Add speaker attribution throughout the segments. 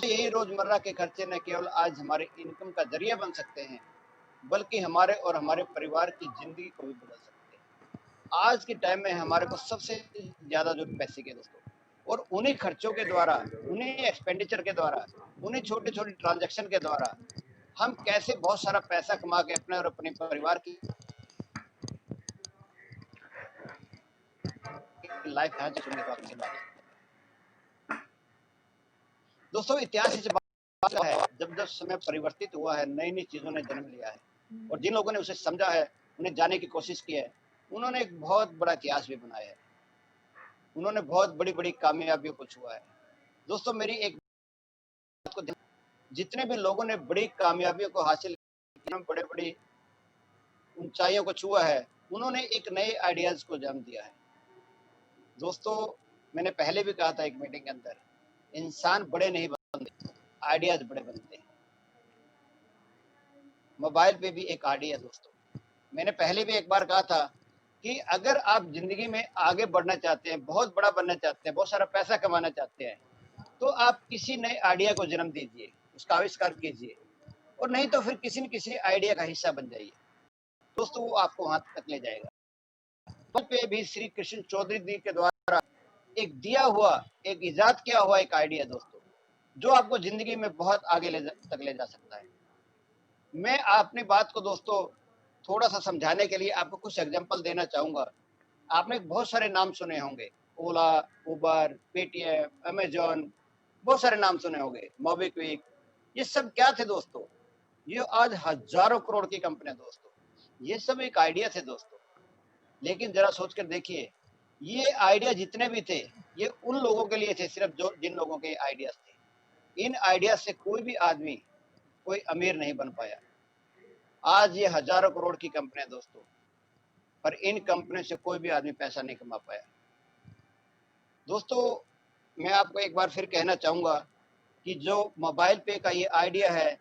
Speaker 1: यही रोजमर्रा के खर्चे न केवल आज हमारे इनकम का जरिया बन सकते हैं, बल्कि हमारे और हमारे परिवार की जिंदगी को भी बदल सकते हैं। आज के टाइम में हमारे को सबसे ज्यादा जो पैसे के दोस्तों, और उन्हीं खर्चों के द्वारा, उन्हीं एक्सपेंडिचर के द्वारा, उन्हीं छोटे छोटे ट्रांजैक्शन के द्वारा हम कैसे बहुत सारा पैसा कमा के अपने और अपने परिवार की लाइफ यहाँ से सुनने को आपसे बात दोस्तों। इतिहास इस बात का है, जब जब समय परिवर्तित हुआ है, नई नई चीजों ने जन्म लिया है, और जिन लोगों ने उसे समझा है, उन्हें जाने की कोशिश की है, उन्होंने एक बहुत बड़ा इतिहास भी बनाया है। उन्होंने बहुत बड़ी बड़ी कामयाबियों को छुआ है। दोस्तों मेरी एक बात को, जितने भी लोगों ने बड़ी कामयाबियों को हासिल किया, बड़े बड़ी ऊंचाइयों को छुआ है, उन्होंने एक नए आइडियाज को जन्म दिया है। दोस्तों मैंने पहले भी कहा था एक मीटिंग के अंदर, इंसान बड़े नहीं बनते, आइडियाज बड़े बनते हैं। मोबाइल पे भी एक आइडिया दोस्तों, मैंने पहले भी एक बार कहा था कि अगर आप जिंदगी में आगे बढ़ना चाहते हैं, बहुत बड़ा बनना चाहते हैं, बहुत सारा पैसा कमाना चाहते हैं, तो आप किसी नए आइडिया को जन्म दीजिए, उसका आविष्कार कीजिए, और नहीं तो फिर किसी न किसी आइडिया का हिस्सा बन जाइए दोस्तों, वो आपको वहां तक ले जाएगा। पे भी श्री कृष्ण चौधरी जी के द्वारा एक दिया हुआ, एक इजाद किया हुआ एक आइडिया दोस्तों, जो आपको जिंदगी में बहुत आगे तक ले जा सकता है। मैं अपनी बात को दोस्तों थोड़ा सा समझाने के लिए आपको कुछ एग्जांपल देना चाहूंगा। आपने बहुत सारे नाम सुने होंगे, ओला, उबर, पेटीएम, अमेजॉन, बहुत सारे नाम सुने होंगे, मोबिक्विक। ये सब क्या थे दोस्तों? ये आज हजारों करोड़ की कंपनियां दोस्तों। ये सब एक आइडिया थे दोस्तों, लेकिन जरा सोच कर देखिए, ये आइडिया जितने भी थे, ये उन लोगों के लिए थे सिर्फ जो जिन लोगों के आइडियाज थे। इन आइडिया से कोई भी आदमी कोई अमीर नहीं बन पाया। आज ये हजारों करोड़ की कंपनियां दोस्तों, पर इन कंपनियों से कोई भी आदमी पैसा नहीं कमा पाया। दोस्तों मैं आपको एक बार फिर कहना चाहूंगा कि जो मोबाइल पे का ये आइडिया है,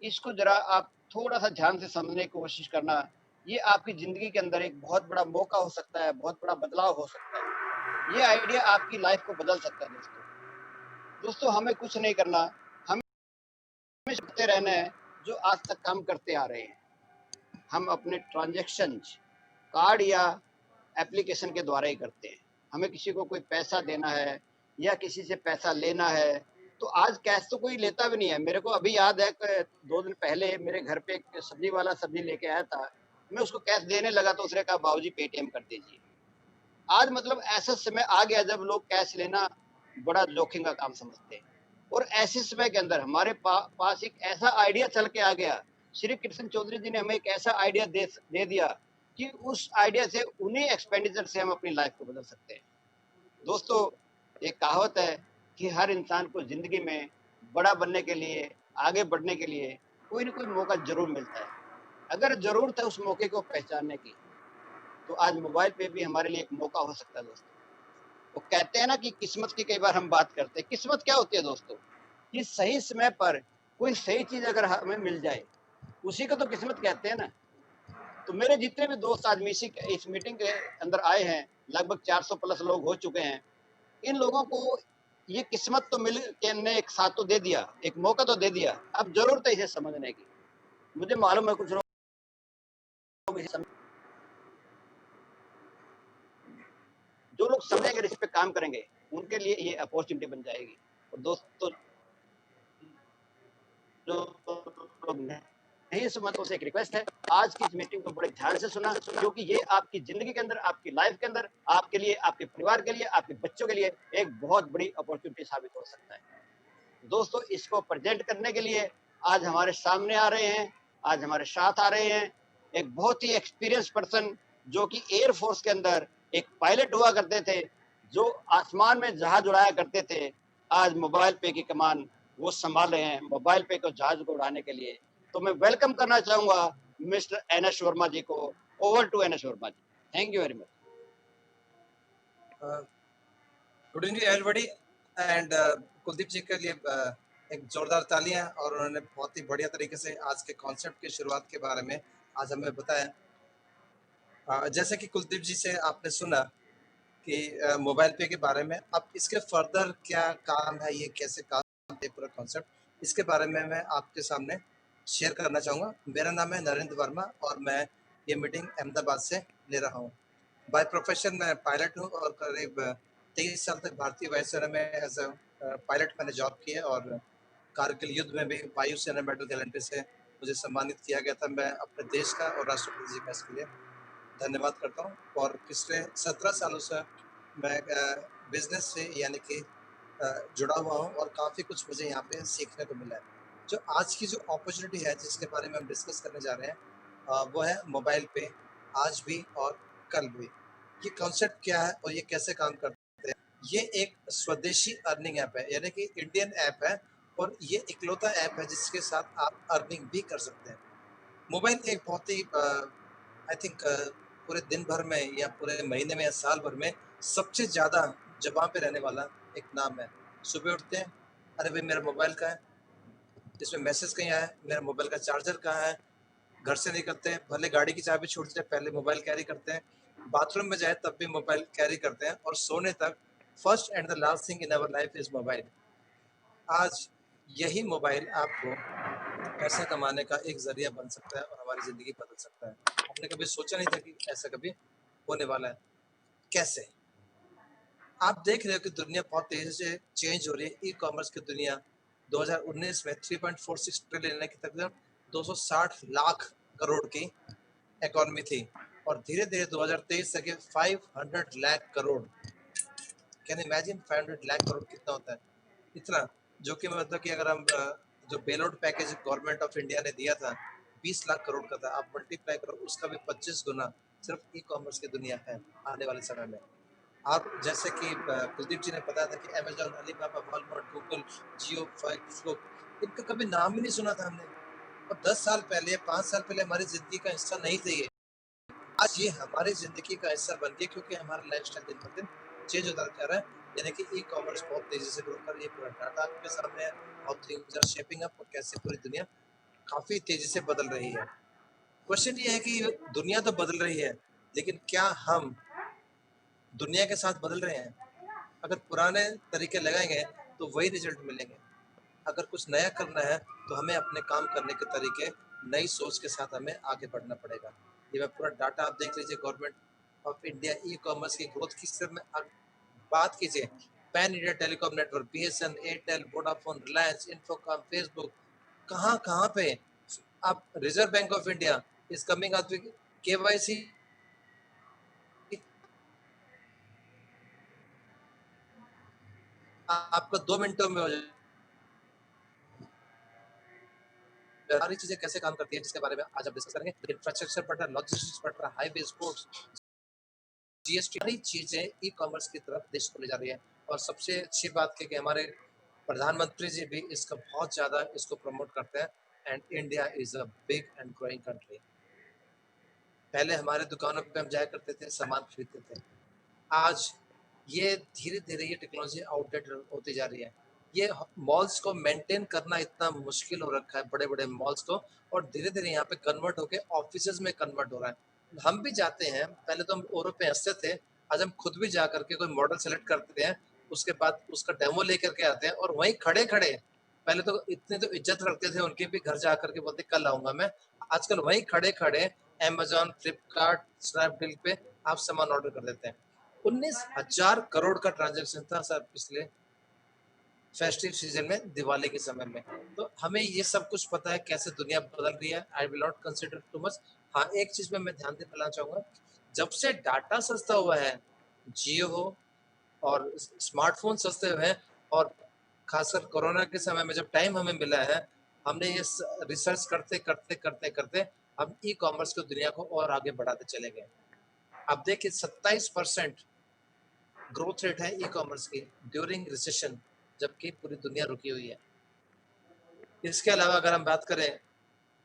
Speaker 1: इसको जरा आप थोड़ा सा ध्यान से समझने की कोशिश करना। ये आपकी जिंदगी के अंदर एक बहुत बड़ा मौका हो सकता है, बहुत बड़ा बदलाव हो सकता है। ये आइडिया आपकी लाइफ को बदल सकता है दोस्तों। दोस्तों हमें कुछ नहीं करना, हमें करते रहना है जो आज तक काम करते आ रहे हैं। हम अपने ट्रांजैक्शन कार्ड या एप्लीकेशन के द्वारा ही करते हैं। हमें किसी को कोई पैसा देना है या किसी से पैसा लेना है, तो आज कैश तो कोई लेता भी नहीं है। मेरे को अभी याद है कि 2 दिन पहले मेरे घर पे एक सब्जी वाला सब्जी लेके आया था, मैं उसको कैश देने लगा तो उसने कहा बाबूजी पेटीएम कर दीजिए। आज मतलब ऐसा समय आ गया जब लोग कैश लेना बड़ा जोखिम का काम समझते हैं, और ऐसे समय के अंदर हमारे पास एक ऐसा आइडिया चल के आ गया। श्री कृष्ण चौधरी जी ने हमें एक ऐसा आइडिया दे दिया कि उस आइडिया से, उन्हीं एक्सपेंडिचर से हम अपनी लाइफ को बदल सकते हैं। दोस्तों एक कहावत है कि हर इंसान को जिंदगी में बड़ा बनने के लिए, आगे बढ़ने के लिए कोई ना कोई मौका जरूर मिलता है। अगर जरूरत है उस मौके को पहचानने की, तो आज मोबाइल पे भी हमारे लिए एक मौका हो सकता है दोस्तों। वो कहते हैं ना कि किस्मत की कई बार हम बात करते हैं। किस्मत क्या होती है दोस्तों? कि सही समय पर कोई सही चीज अगर हमें मिल जाए, उसी को तो किस्मत कहते हैं ना। तो मेरे जितने भी दोस्त आज इस मीटिंग के अंदर आए हैं, लगभग 400 प्लस लोग हो चुके हैं। इन लोगों को ये किस्मत तो मिल के ने एक साथ तो दे दिया, एक मौका तो दे दिया। अब जरूरत है इसे समझने की। मुझे मालूम है कुछ लोग जो लोग समझेंगे, इस पे काम करेंगे, उनके लिए ये अपॉर्चुनिटी बन जाएगी। और दोस्तों जो लोग नहीं समझ, तो एक रिक्वेस्ट है, आज की इस मीटिंग को बड़े ध्यान से सुना, क्योंकि ये आपकी जिंदगी के अंदर, आपकी लाइफ के अंदर, आपके लिए, आपके परिवार के लिए, आपके बच्चों के लिए एक बहुत बड़ी अपॉर्चुनिटी साबित हो सकता है। दोस्तों इसको प्रेजेंट करने के लिए आज हमारे सामने आ रहे हैं, आज हमारे साथ आ रहे हैं एक बहुत ही एक्सपीरियंस पर्सन, जो कि एयरफोर्स के अंदर एक पायलट हुआ करते थे, जो आसमान में जहाज उड़ाया करते थे। आज मोबाइल पे की कमान वो संभाल रहे हैं, मोबाइल पे को जहाज को उड़ाने के लिए। तो मैं वेलकम करना चाहूंगा mister N S Verma ji को। Over to N S Verma ji. Thank you very much.
Speaker 2: Good evening everybody and Kuldeep ji के लिए एक जोरदार तालियां, और उन्होंने बहुत ही बढ़िया तरीके से आज के कॉन्सेप्ट की शुरुआत के बारे में आज हमें बताया। जैसे कि कुलदीप जी से आपने सुना कि मोबाइल पे के बारे में, अब इसके फर्दर क्या काम है, ये कैसे काम ये पूरा कॉन्सेप्ट, इसके बारे में मैं आपके सामने शेयर करना चाहूँगा। मेरा नाम है नरेंद्र वर्मा और मैं ये मीटिंग अहमदाबाद से ले रहा हूँ। बाय प्रोफेशन मैं पायलट हूँ और करीब 23 साल तक भारतीय वायुसेना में एज अ पायलट मैंने जॉब की है और कारगिल युद्ध में भी वायुसेना मेडल गैलेंट्री से मुझे सम्मानित किया गया था। मैं अपने देश का और राष्ट्रपति जी का इसके लिए धन्यवाद करता हूँ और पिछले 17 सालों से मैं बिजनेस से यानी कि जुड़ा हुआ हूँ और काफ़ी कुछ मुझे यहाँ पे सीखने को मिला है। जो आज की जो अपॉर्चुनिटी है जिसके बारे में हम डिस्कस करने जा रहे हैं वो है मोबाइल पे, आज भी और कल भी। ये कॉन्सेप्ट क्या है और ये कैसे काम करते हैं? ये एक स्वदेशी अर्निंग ऐप है, यानी कि इंडियन ऐप है और ये इकलौता ऐप है जिसके साथ आप अर्निंग भी कर सकते हैं। मोबाइल एक बहुत ही आई थिंक पूरे दिन भर में या पूरे महीने में या साल भर में सबसे ज़्यादा ज़बान पे रहने वाला एक नाम है। सुबह उठते हैं, अरे भाई मेरा मोबाइल कहाँ है? इसमें मैसेज कहीं आया है? मेरा मोबाइल का चार्जर कहाँ है? घर से निकलते हैं, भले गाड़ी की चाबी छूट जाए, पहले मोबाइल कैरी करते हैं। बाथरूम में जाए तब भी मोबाइल कैरी करते हैं और सोने तक first and the last thing in our life is mobile. आज यही मोबाइल आपको पैसा कमाने का एक ज़रिया बन सकता है और हमारी ज़िंदगी बदल सकता है। हमने कभी सोचा नहीं था कि ऐसा कभी होने वाला है। कैसे? आप देख रहे हो कि दुनिया बहुत तेज़ी से चेंज हो रही है। ई-कॉमर्स की दुनिया 2019 में 3.46 ट्रिलियन यानी कि तकरीबन 260 लाख करोड़ की इकोनॉमी थी और धीरे-धीरे 2023 तक ये 500 lakh crore. Can you imagine 500 lakh crore कितना होता है? इतना, जो कि मतलब कि अगर हम जो bail out package government of India ने दिया था 20 लाख करोड़ का था, आप मल्टीप्लाई करो उसका भी 25 गुना सिर्फ ई-कॉमर्स की दुनिया है आने वाले समय में। आप जैसे कि कुलदीप जी ने बताया था कि अमेज़न, अलीबाबा, वॉलमार्ट, गूगल, जियो, फेसबुक, इनका कभी नाम ही नहीं सुना था हमने और 10 साल पहले, 5 साल पहले हमारी ज़िंदगी का हिस्सा नहीं थे ये। आज ये हमारी ज़िंदगी का हिस्सा बन गए क्योंकि हमारा लाइफ़स्टाइल दिन ब दिन चेंज होता जा रहा है, यानी कि ई-कॉमर्स बहुत तेज़ी से ग्रो कर रही है, पूरा डाटा आपके सामने है, how things are shaping up और कैसे पूरी दुनिया काफ़ी तेज़ी से बदल रही है। क्वेश्चन ये है कि दुनिया तो बदल रही है, लेकिन क्या हम दुनिया के साथ बदल रहे हैं? अगर पुराने तरीके लगाएँगे तो वही रिजल्ट मिलेंगे। अगर कुछ नया करना है तो हमें अपने काम करने के तरीके नई सोच के साथ हमें आगे बढ़ना पड़ेगा। ये मैं पूरा डाटा आप देख लीजिए गवर्नमेंट ऑफ इंडिया ई-कॉमर्स की ग्रोथ की सिर्फ में बात कीजिए। Pan India telecom network, BSN, Airtel, Vodafone, Reliance, Infocom, Facebook, कहाँ-कहाँ पे आप reserve bank of India is coming out with KYC आपका 2 मिनटों में हो जाए। सारी चीज़ें कैसे काम करती है जिसके बारे में आज हम डिस्कस करेंगे। इंफ्रास्ट्रक्चर बढ़ रहा है, लॉजिस्टिक्स बढ़ रहा है, हाईवे, स्पोर्ट्स, जीएसटी, सारी चीज़ें ई-कॉमर्स की तरफ देश को ले जा रही है और सबसे अच्छी बात है कि हमारे प्रधानमंत्री जी भी इसका बहुत ज़्यादा इसको प्रमोट करते हैं and India is a big and growing country. पहले हमारे दुकानों पे हम जाया करते थे, सामान खरीदते थे। आज ये धीरे-धीरे ये टेक्नोलॉजी आउटडेटेड होती जा रही है। ये मॉल्स को मेंटेन करना इतना मुश्किल हो रखा है, बड़े-बड़े मॉल्स को, और धीरे-धीरे यहाँ पे कन्वर्ट होके ऑफिसेज़ में कन्वर्ट हो रहा है। हम भी जाते हैं, पहले तो हम औरों पे हँसते थे, आज हम खुद भी जा कर के कोई मॉडल सेलेक्ट करते हैं, उसके बाद उसका डेमो लेकर के आते हैं और वहीं खड़े-खड़े, पहले तो इतनी तो इज़्ज़त रखते थे उनकी भी, घर जा कर के बोलते कल आऊँगा मैं। आजकल वहीं खड़े-खड़े अमेज़न, फ्लिपकार्ट, स्नैपडील पे आप सामान ऑर्डर कर देते हैं। 19,000 करोड़ का ट्रांजैक्शन था सर पिछले फेस्टिव सीजन में, दिवाली के समय में। तो हमें ये सब कुछ पता है कैसे दुनिया बदल रही है। I will not consider too much. हाँ, एक चीज़ में मैं ध्यान दिलाना चाहूँगा, जब से डाटा सस्ता हुआ है, जियो हो और स्मार्टफ़ोन सस्ते हुए हैं और खासकर कोरोना के समय में जब टाइम हमें मिला है, हमने ये रिसर्च करते हम ई-कॉमर्स की दुनिया को और आगे बढ़ाते चले गए। अब देखिए 27% ग्रोथ रेट है ई-कॉमर्स की ड्यूरिंग रिसेशन, जबकि पूरी दुनिया रुकी हुई है। इसके अलावा अगर हम बात करें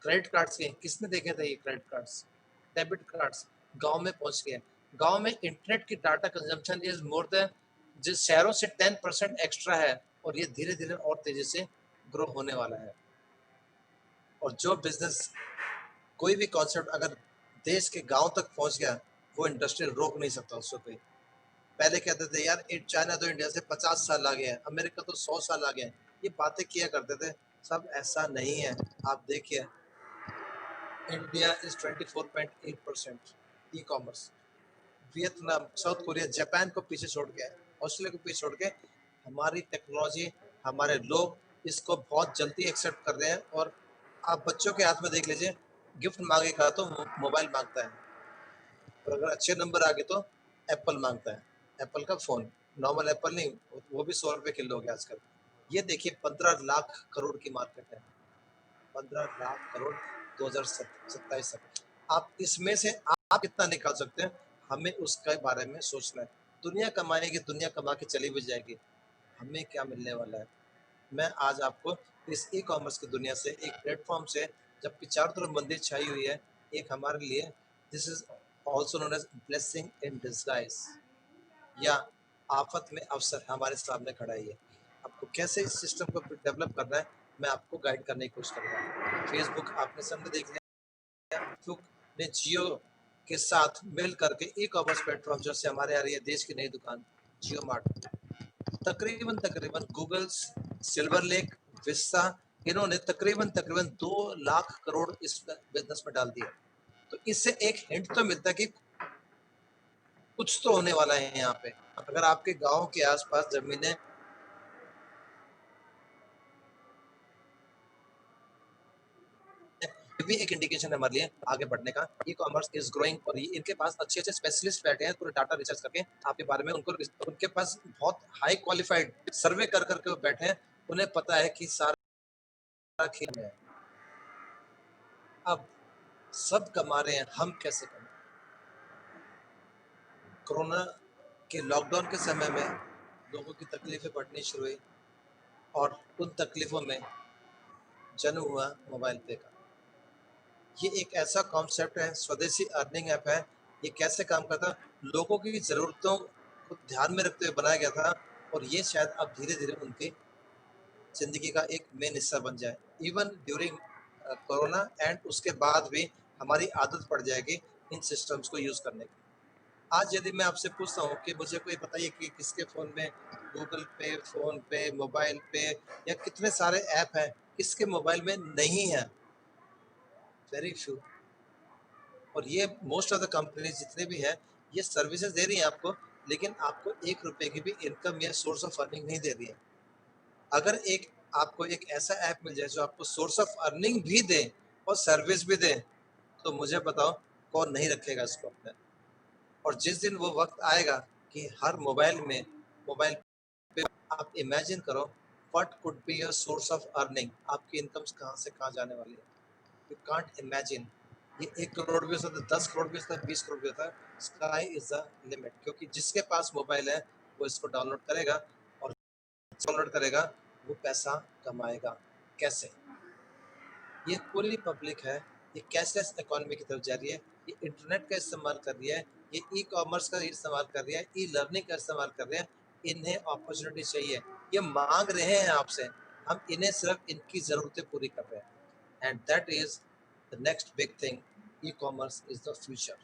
Speaker 2: क्रेडिट कार्ड्स की, किसने देखे थे ये क्रेडिट कार्ड्स, डेबिट कार्ड्स गांव में पहुंच गए। गांव में इंटरनेट की data consumption is more than, जिस शहरों से 10% एक्स्ट्रा है और ये धीरे धीरे और तेजी से ग्रो होने वाला है। और जो बिजनेस, कोई भी कॉन्सेप्ट अगर देश के गांव तक पहुंच गया, वो इंडस्ट्री रोक नहीं सकता उसको कोई। पहले कहते थे यार चाइना तो इंडिया से 50 साल आगे है, अमेरिका तो 100 साल आगे है। ये बातें किया करते थे, सब ऐसा नहीं है। आप देखिए, India is 24.8% e commerce. Vietnam, south Korea, Japan को पीछे छोड़ के, ऑस्ट्रेलिया को पीछे छोड़ के हमारी टेक्नोलॉजी, हमारे लोग इसको बहुत जल्दी एक्सेप्ट कर रहे हैं। और आप बच्चों के हाथ में देख लीजिए, गिफ्ट मांगेगा तो मोबाइल मांगता है, और अगर अच्छे नंबर आ गए तो एप्पल मांगता है, एप्पल का फोन, नॉर्मल एप्पल नहीं, वो भी 100 रुपए किलो हो गया आजकल। ये देखिए 15 लाख करोड़ की मार्केट है, 15 लाख करोड़ 2027 तक। आप इसमें से आप कितना निकाल सकते हैं, हमें उसके बारे में सोचना है। दुनिया कमाएगी, दुनिया कमा के चली भी जाएगी, हमें क्या मिलने वाला है। मैं आज आपको इस ई कॉमर्स की दुनिया से, एक प्लेटफॉर्म से, जबकि चारों तरफ मंदिर छाई हुई है, एक हमारे लिए this is also known as blessing in disguise, या आफत में अवसर हमारे सामने खड़ा ही है। आपको कैसे इस सिस्टम को डेवलप करना है, मैं आपको गाइड करने की कोशिश करूँगा। फेसबुक आपने सामने देख लिया, फेसबुक ने जियो के साथ मिल करके ई कॉमर्स प्लेटफॉर्म जैसे हमारे आ रही है देश की नई दुकान जियो मार्ट, तकरीबन तकरीबन गूगल, सिल्वर लेक, विस्ता, इन्होंने तकरीबन तकरीबन 2 लाख करोड़ इस बिजनेस में डाल दिया। तो इससे एक हिंट तो मिलता है कि कुछ तो होने वाला है यहाँ पे। अगर आपके गांव के आसपास जमीनें भी एक इंडिकेशन है हमारे लिए आगे बढ़ने का। ई कॉमर्स इज ग्रोइंग, और ये इनके पास अच्छे अच्छे स्पेशलिस्ट बैठे हैं पूरे डाटा रिसर्च करके आपके बारे में, उनको उनके पास बहुत हाई क्वालिफाइड सर्वे कर करके वो बैठे हैं, उन्हें पता है कि सारा खेल में है। अब सब कमा रहे हैं, हम कैसे करें। कोरोना के लॉकडाउन के समय में लोगों की तकलीफें बढ़नी शुरू हुई, और उन तकलीफों में जन्म हुआ मोबाइल पे का। ये एक ऐसा कॉन्सेप्ट है, स्वदेशी अर्निंग ऐप है। ये कैसे काम करता है, लोगों की ज़रूरतों को ध्यान में रखते हुए बनाया गया था, और ये शायद अब धीरे धीरे उनकी ज़िंदगी का एक मेन हिस्सा बन जाए। इवन ड्यूरिंग कोरोना एंड उसके बाद भी हमारी आदत पड़ जाएगी इन सिस्टम्स को यूज़ करने की। आज यदि मैं आपसे पूछता हूँ कि मुझे कोई बताइए कि किसके फ़ोन में गूगल पे, फ़ोन पे, मोबाइल पे, या कितने सारे ऐप हैं, किसके मोबाइल में नहीं है? Very few. और ये मोस्ट ऑफ द कंपनीज जितने भी हैं, ये सर्विसेज दे रही हैं आपको, लेकिन आपको 1 रुपए की भी इनकम या सोर्स ऑफ अर्निंग नहीं दे रही है। अगर एक आपको एक ऐसा ऐप मिल जाए जो आपको सोर्स ऑफ अर्निंग भी दे और सर्विस भी दे, तो मुझे बताओ कौन नहीं रखेगा इसको अपने। और जिस दिन वो वक्त आएगा कि हर मोबाइल पे आप इमेजिन करो, what could be your source of earning, आपकी इनकम कहाँ से कहाँ जाने वाली है, यू कांट इमेजिन। ये 1 करोड़ भी हो सकता है, 10 करोड़ भी हो सकता है, 20 करोड़ भी होता है। स्काई इज द लिमिट, क्योंकि जिसके पास मोबाइल है वो इसको डाउनलोड करेगा, और डाउनलोड करेगा वो पैसा कमाएगा। कैसे? ये पूरी पब्लिक है, ये कैशलेस इकोनॉमी की तरफ जा रही है, ये इंटरनेट का इस्तेमाल कर रही है, ये ई कॉमर्स का इस्तेमाल कर रही है, ई लर्निंग का इस्तेमाल कर रहे हैं। इन्हें अपॉर्चुनिटी चाहिए, ये मांग रहे हैं आपसे, हम इन्हें सिर्फ इनकी ज़रूरतें पूरी कर रहे हैं। And that is the next big thing, e commerce is the future.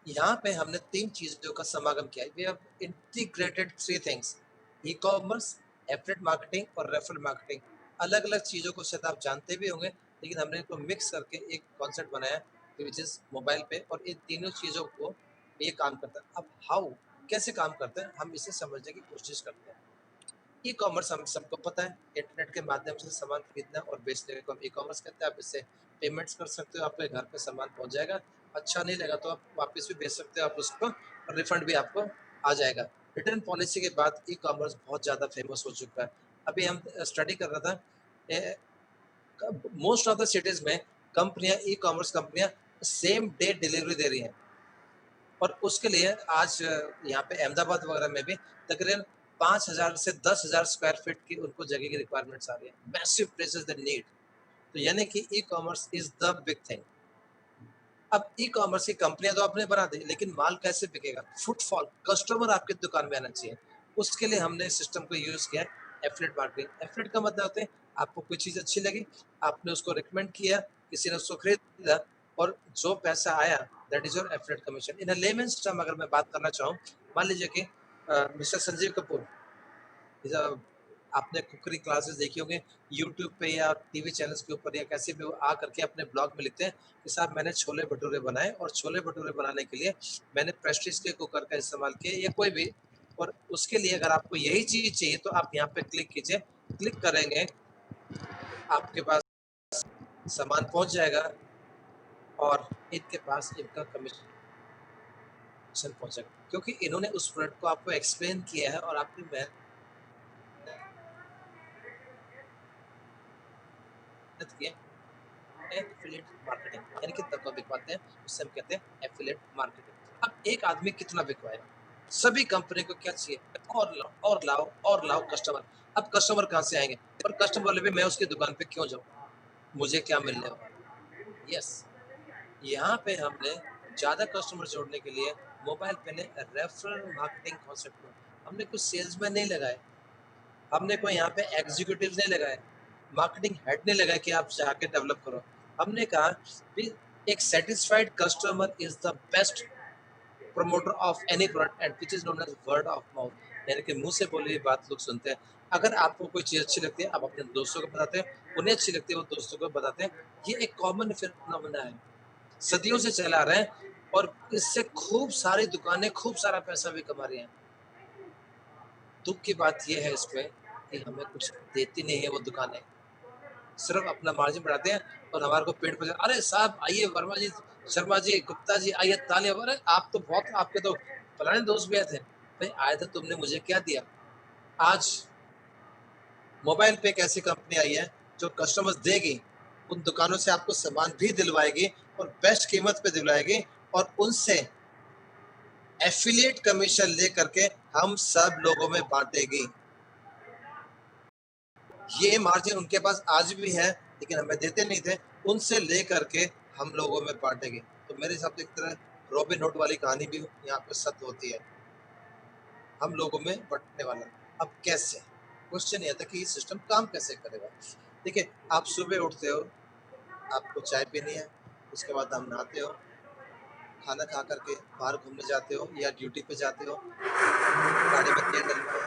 Speaker 2: यहाँ पे हमने 3 चीज़ों का समागम किया है। We have integrated 3 things, e commerce, affiliate marketing और रेफरल मार्केटिंग। अलग अलग चीज़ों को शायद आप जानते भी होंगे, लेकिन हमने इनको मिक्स करके एक कॉन्सेप्ट बनाया विच इज़ मोबाइल पे, और इन तीनों चीज़ों को ये काम करता है। अब हाउ, कैसे काम करता है, हम इसे समझने की कोशिश करते हैं। ई कॉमर्स हम सबको पता है, इंटरनेट के माध्यम से सामान खरीदना और बेचने को हम ई कॉमर्स कहते हैं। आप इससे पेमेंट्स कर सकते हो, आपके घर पे सामान पहुंच जाएगा, अच्छा नहीं लगा तो आप वापस भी बेच सकते हो आप उसको, और रिफंड भी आपको आ जाएगा। रिटर्न पॉलिसी के बाद ई कॉमर्स बहुत ज़्यादा फेमस हो चुका है। अभी हम स्टडी कर रहा था, मोस्ट ऑफ द सिटीज़ में कंपनियां, ई कॉमर्स कंपनियां सेम डे डिलीवरी दे रही हैं, और उसके लिए आज यहाँ पे अहमदाबाद वगैरह में भी तकरीबन 5,000 से 10,000 स्क्वायर फीट की उनको जगह की रिक्वायरमेंट्स आ रही है। Massive places the need. तो यानी कि ई commerce is the big thing. अब ई कॉमर्स की कंपनियां तो आपने बना दी, लेकिन माल कैसे बिकेगा? फुटफॉल, कस्टमर आपकी दुकान में आना चाहिए। उसके लिए हमने सिस्टम को यूज किया, एफिलिएट मार्केटिंग। एफिलिएट का मतलब होता है आपको कोई चीज अच्छी लगी, आपने उसको रिकमेंड किया, किसी ने उसको खरीदा, और जो पैसा आया that is your affiliate commission. In layman's term अगर मैं बात करना चाहूँ, मान लीजिए कि मिस्टर संजीव कपूर आपने कुकरी क्लासेस देखी होंगी यूट्यूब पे या टीवी चैनल्स के ऊपर या कैसे भी वो आ करके अपने ब्लॉग में लिखते हैं कि साहब मैंने छोले भटूरे बनाए और छोले भटूरे बनाने के लिए मैंने प्रेस्टीज के कुकर का इस्तेमाल किया या कोई भी, और उसके लिए अगर आपको यही चीज चाहिए तो आप यहाँ पे क्लिक कीजिए। क्लिक करेंगे, आपके पास सामान पहुंच जाएगा और इनके पास इनका कमीशन पहुंचेगा, क्योंकि इन्होंने उस प्रोडक्ट को आपको एक्सप्लेन किया है और आपकी मेहनत की है। एफिलिएट मार्केटिंग यानी कि तब बिकवाते हैं, उससे हम कहते हैं एफिलिएट मार्केटिंग। अब एक आदमी कितना बिकवाएगा? सभी कंपनी को क्या चाहिए? और लाओ और लाओ और लाओ कस्टमर। अब कस्टमर कहाँ से आएंगे? और कस्टमर वाले भी मैं उसकी दुकान पे क्यों जाऊँ? मुझे क्या मिलने वाला है? यस, यहाँ पे हमने ज़्यादा कस्टमर जोड़ने के लिए मोबाइल पे ने रेफरल मार्केटिंग कॉन्सेप्ट को, हमने कुछ सेल्समैन नहीं लगाए, हमने कोई यहाँ पे एग्जीक्यूटिव नहीं लगाए, मार्केटिंग हेड नहीं लगाए कि आप जाके डेवलप करो। हमने कहा कि एक satisfied customer is the best promoter of any product and which is known as word of mouth, यानी कि मुंह से बोली हुई बात लोग सुनते हैं। अगर आपको कोई चीज़ अच्छी लगती है आप अपने दोस्तों को बताते हैं, उन्हें अच्छी लगती है वो दोस्तों को बताते हैं। ये एक कॉमन फिनोमेना है, सदियों से चला आ रहा है और इससे खूब सारी दुकानें खूब सारा पैसा भी कमा रही हैं। दुख की बात यह है इसमें कि हमें कुछ देती नहीं है वो दुकानें, सिर्फ अपना मार्जिन बढ़ाते हैं और हमारे को पेट पे अरे साहब आइए वर्मा जी, शर्मा जी, गुप्ता जी आइए, तालियां, अरे आप तो बहुत, आपके तो फलाने दोस्त भी आए थे। भाई आए थे, तुमने मुझे क्या दिया? आज मोबाइल पे एक ऐसी कंपनी आई है जो कस्टमर्स देगी, उन दुकानों से आपको सामान भी दिलवाएगी और बेस्ट कीमत पे दिलवाएगी और उनसे एफिलिएट कमीशन ले करके हम सब लोगों में बांटेगी। ये मार्जिन उनके पास आज भी है लेकिन हमें देते नहीं थे, उनसे ले करके हम लोगों में बांटेगी। तो मेरे हिसाब से एक तरह रॉबिन हुड वाली कहानी भी यहाँ पे सत्य होती है, हम लोगों में बंटने वाला। अब कैसे? क्वेश्चन ये था कि ये सिस्टम काम कैसे करेगा। देखिए, आप सुबह उठते हो, आपको चाय पीनी है, उसके बाद आप नहाते हो, खाना खा करके बाहर घूमने जाते हो या ड्यूटी पे जाते हो, गाड़ी में तेल डलवाए,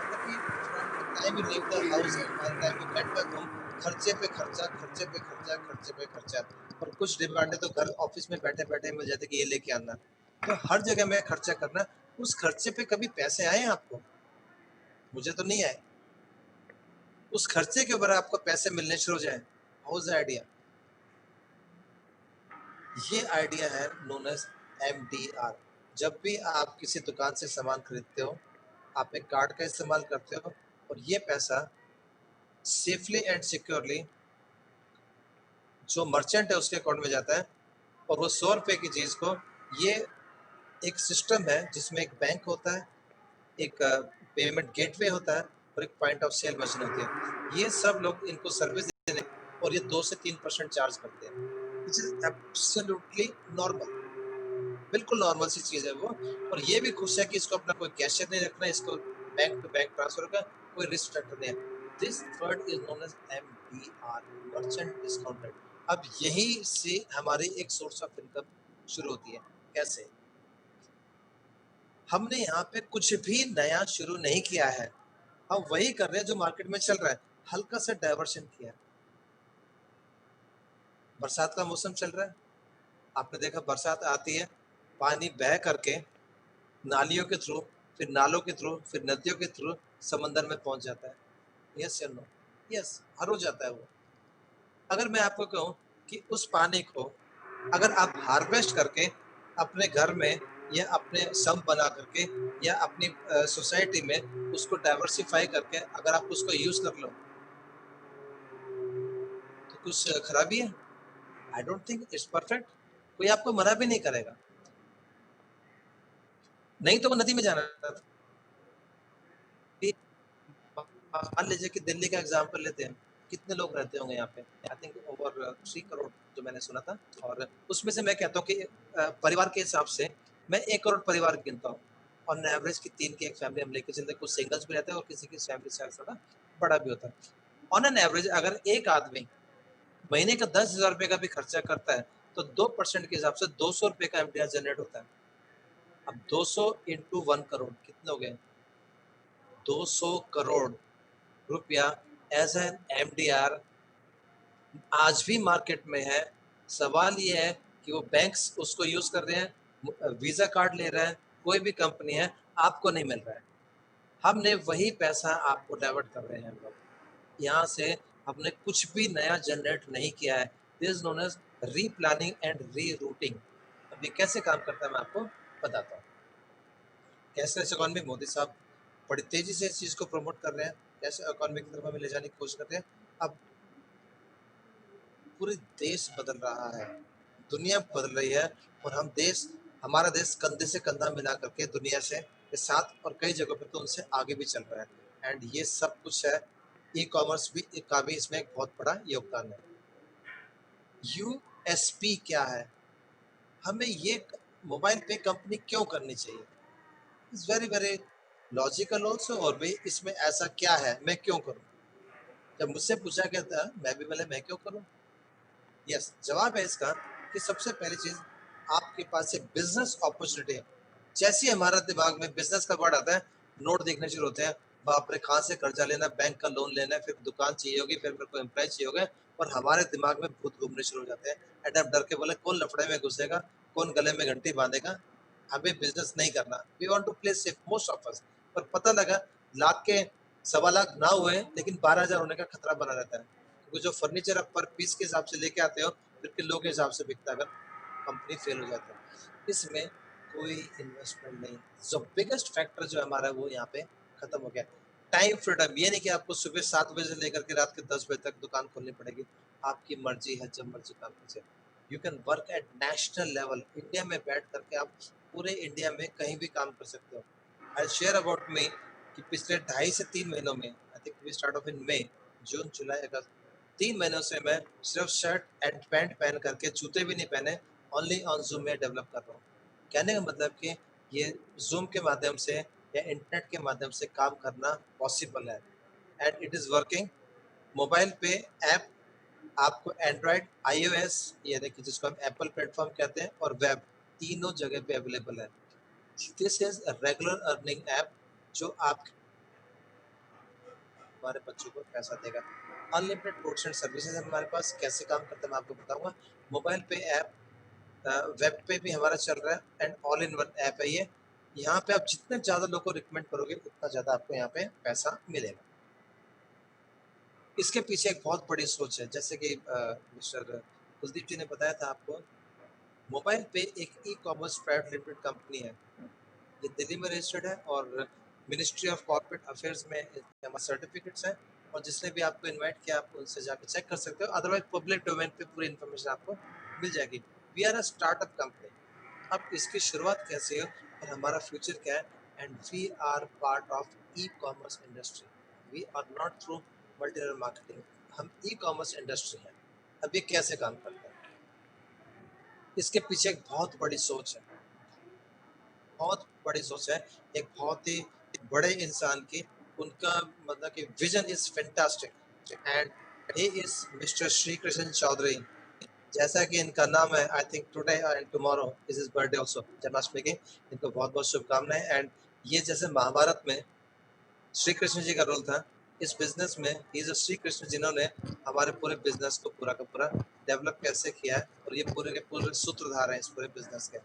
Speaker 2: मतलब कि from the time you leave the house and by the time you get back home, खर्चे पे खर्चा, खर्चे पे खर्चा, खर्चे पे खर्चा। और कुछ डिमांडें तो घर ऑफिस में बैठे बैठे मिल जाते कि ये लेके आना। तो हर जगह में खर्चा करना, उस खर्चे पे कभी पैसे आए आपको? मुझे तो नहीं आए। उस खर्चे के ऊपर आपको पैसे मिलने शुरू हो जाए, हाउ इज द आइडिया? ये आइडिया है नोन एज एमडीआर। जब भी आप किसी दुकान से सामान खरीदते हो, आप एक कार्ड का इस्तेमाल करते हो और ये पैसा सेफली एंड सिक्योरली जो मर्चेंट है उसके अकाउंट में जाता है और वो 100 रुपए की चीज़ को, ये एक सिस्टम है जिसमें एक बैंक होता है, एक पेमेंट गेटवे होता है और एक पॉइंट ऑफ सेल मशीन होती है। ये सब लोग इनको सर्विस देते हैं और ये 2 से 3% चार्ज करते हैं, विच इज एब्सोल्युटली नॉर्मल, बिल्कुल नॉर्मल सी चीज़ है वो। और ये भी खुश है कि इसको अपना कोई कैशियर नहीं रखना, इसको बैंक टू बैंक ट्रांसफर का कोई रिस्क फैक्टर नहीं है। This word is known as MDR, merchant discount rate. अब यही से हमारी एक सोर्स ऑफ इनकम शुरू होती है। कैसे? हमने यहाँ पे कुछ भी नया शुरू नहीं किया है, हम वही कर रहे हैं जो मार्केट में चल रहा है, हल्का सा डाइवर्शन किया। बरसात का मौसम चल रहा है, आपने देखा बरसात आती है, पानी बह करके नालियों के थ्रू, फिर नालों के थ्रू, फिर नदियों के थ्रू समंदर में पहुंच जाता है। यस या नो? यस, हर हो जाता है वो। अगर मैं आपको कहूँ कि उस पानी को अगर आप हार्वेस्ट करके अपने घर में या अपने सम्प बना करके या अपनी सोसाइटी में उसको डाइवर्सिफाई करके अगर आप उसको यूज कर लो तो कुछ खराबी है? I don't think it's perfect. कोई आपको मना भी नहीं करेगा। नहीं तो वो नदी में जाना था। मान लीजिए कि दिल्ली का एग्जाम्पल लेते हैं, कितने लोग रहते होंगे यहाँ पे? आई थिंक ओवर 3 करोड़ जो मैंने सुना था। और उसमें से मैं कहता हूँ कि परिवार के हिसाब से मैं 1 करोड़ परिवार गिनता हूँ। ऑन एवरेज की 3 की एक फैमिली हम लेके चलते हैं, कुछ सिंगल्स भी रहते हैं और किसी की फैमिली साइज थोड़ा बड़ा भी होता है। ऑन एन एवरेज अगर एक आदमी महीने का 10,000 रुपये का भी खर्चा करता है तो 2% के हिसाब से 200 रुपये का एमडीआर जनरेट होता है। अब 200 इंटू 1 करोड़ कितने हो गए? 200 करोड़ रुपया एज एन एमडीआर आज भी मार्केट में है। सवाल ये है कि वो बैंक्स उसको यूज कर रहे हैं, वीजा कार्ड ले रहे हैं, कोई भी कंपनी है, आपको नहीं मिल रहा है। हमने वही पैसा आपको डाइवर्ट कर रहे हैं हम लोग। यहाँ से हमने कुछ भी नया जनरेट नहीं किया है। This is known as replanning and rerouting. अब ये कैसे काम करता है मैं आपको बताता हूँ। कैशलेस इकोनॉमी मोदी साहब बड़ी तेजी से इस चीज को प्रमोट कर रहे हैं, कैसे इकोनॉमी की तरफ हमें ले जाने की कोशिश कर रहे हैं। अब पूरे देश बदल रहा है, दुनिया बदल रही है, और हमारा देश कंधे से कंधा मिला करके दुनिया से के साथ और कई जगहों पे तो उनसे आगे भी चल रहा है। एंड ये सब कुछ है, ई कॉमर्स भी का भी इसमें एक बहुत बड़ा योगदान है। यूएसपी क्या है, हमें ये मोबाइल पे कंपनी क्यों करनी चाहिए? It's very very logical also, और भी इसमें ऐसा क्या है मैं क्यों करूं? जब मुझसे पूछा गया था मैं भी बोले मैं क्यों करूं। यस, जवाब है इसका कि सबसे पहली चीज, आपके पास एक बिजनेस अपॉर्चुनिटी है। जैसे ही हमारा दिमाग में बिजनेस का वर्ड आता है, नोट देखने शुरू होते हैं, बाप रे कहाँ से कर्जा लेना, बैंक का लोन लेना है, फिर दुकान चाहिए होगी, फिर मेरे को एम्प्लॉय चाहिए होगा, और हमारे दिमाग में भूत घूमने शुरू हो जाते हैं। एंड आप डर के बोले कौन लफड़े में घुसेगा, कौन गले में घंटी बांधेगा, हमें बिजनेस नहीं करना, we want to play safe most of us. पर पता लगा लाख के 1.25 लाख ना हुए, लेकिन 12,000 होने का खतरा बना रहता है, क्योंकि जो फर्नीचर आप पर पीस के हिसाब से लेके आते हो फिर किलो के हिसाब से बिकता है, अगर कंपनी फेल हो जाती है। इसमें कोई इन्वेस्टमेंट नहीं। जो बिगेस्ट फैक्टर जो हमारा है वो यहाँ पे खत्म हो गया। टाइम फ्रीडम, ये नहीं कि आपको सुबह 7 बजे से लेकर के रात के 10 बजे तक दुकान खोलनी पड़ेगी। आपकी मर्जी है, जब मर्जी काम कीजिए। You can work at national level, India में बैठ करके आप पूरे इंडिया में कहीं भी काम कर सकते हो। आई शेयर अबाउट मी कि पिछले 2.5 से 3 महीनों में, I think we start off in May, June July August, 3 महीनों से मैं सिर्फ शर्ट एंड पैंट पहन करके, जूते भी नहीं पहने, ओनली ऑन जूम में डेवलप कर रहा हूँ। कहने का मतलब कि ये जूम के माध्यम से या इंटरनेट के माध्यम से काम करना पॉसिबल है, and it is working. Mobile पे ऐप आपको एंड्रॉयड, आईओएस, यानी कि जिसको हम एप्पल प्लेटफॉर्म कहते हैं, और वेब, तीनों जगह पे अवेलेबल है। This is a regular earning app जो आप हमारे बच्चों को पैसा देगा। अनलिमिटेड प्रोडक्ट्स एंड सर्विसेज हमारे पास कैसे काम करता है मैं आपको बताऊंगा। मोबाइल पे ऐप, वेब पे भी हमारा चल रहा है, and all in one app है ये। यहाँ पे आप जितने ज़्यादा लोगों को रिकमेंड करोगे उतना ज़्यादा आपको यहाँ पे पैसा मिलेगा। इसके पीछे एक बहुत बड़ी सोच है, जैसे कि मिस्टर कुलदीप जी ने बताया था आपको। मोबाइल पे एक e commerce private limited company है, ये दिल्ली में रजिस्टर्ड है, और मिनिस्ट्री ऑफ कॉर्पोरेट अफेयर्स में हमारे सर्टिफिकेट्स हैं। और जिसने भी आपको इनवाइट किया आप उनसे जाकर चेक कर सकते हो, अदरवाइज पब्लिक डोमेन पे पूरी इन्फॉर्मेशन आपको मिल जाएगी। We are a startup company. अब इसकी शुरुआत कैसे हो और हमारा फ्यूचर क्या है, and we are part of e commerce industry. We are not through multi level marketing, हम ई कॉमर्स इंडस्ट्री है। अब ये कैसे काम करता है, इसके पीछे एक बहुत बड़ी सोच है, बहुत बड़ी सोच है, एक बहुत ही बड़े इंसान की। उनका मतलब कि vision is fantastic, and he is mister Shri Krishna Chaudhary. जैसा कि इनका नाम है, I think today and tomorrow is his birthday also, Janmashtami की। इनको बहुत बहुत शुभकामनाएं। एंड ये जैसे महाभारत में श्री कृष्ण जी का रोल था, इस बिजनेस में ये जो श्री कृष्ण जिन्होंने हमारे पूरे बिजनेस को पूरा का पूरा डेवलप कैसे किया है, और ये पूरे के पूरे सूत्रधार हैं इस पूरे बिजनेस के।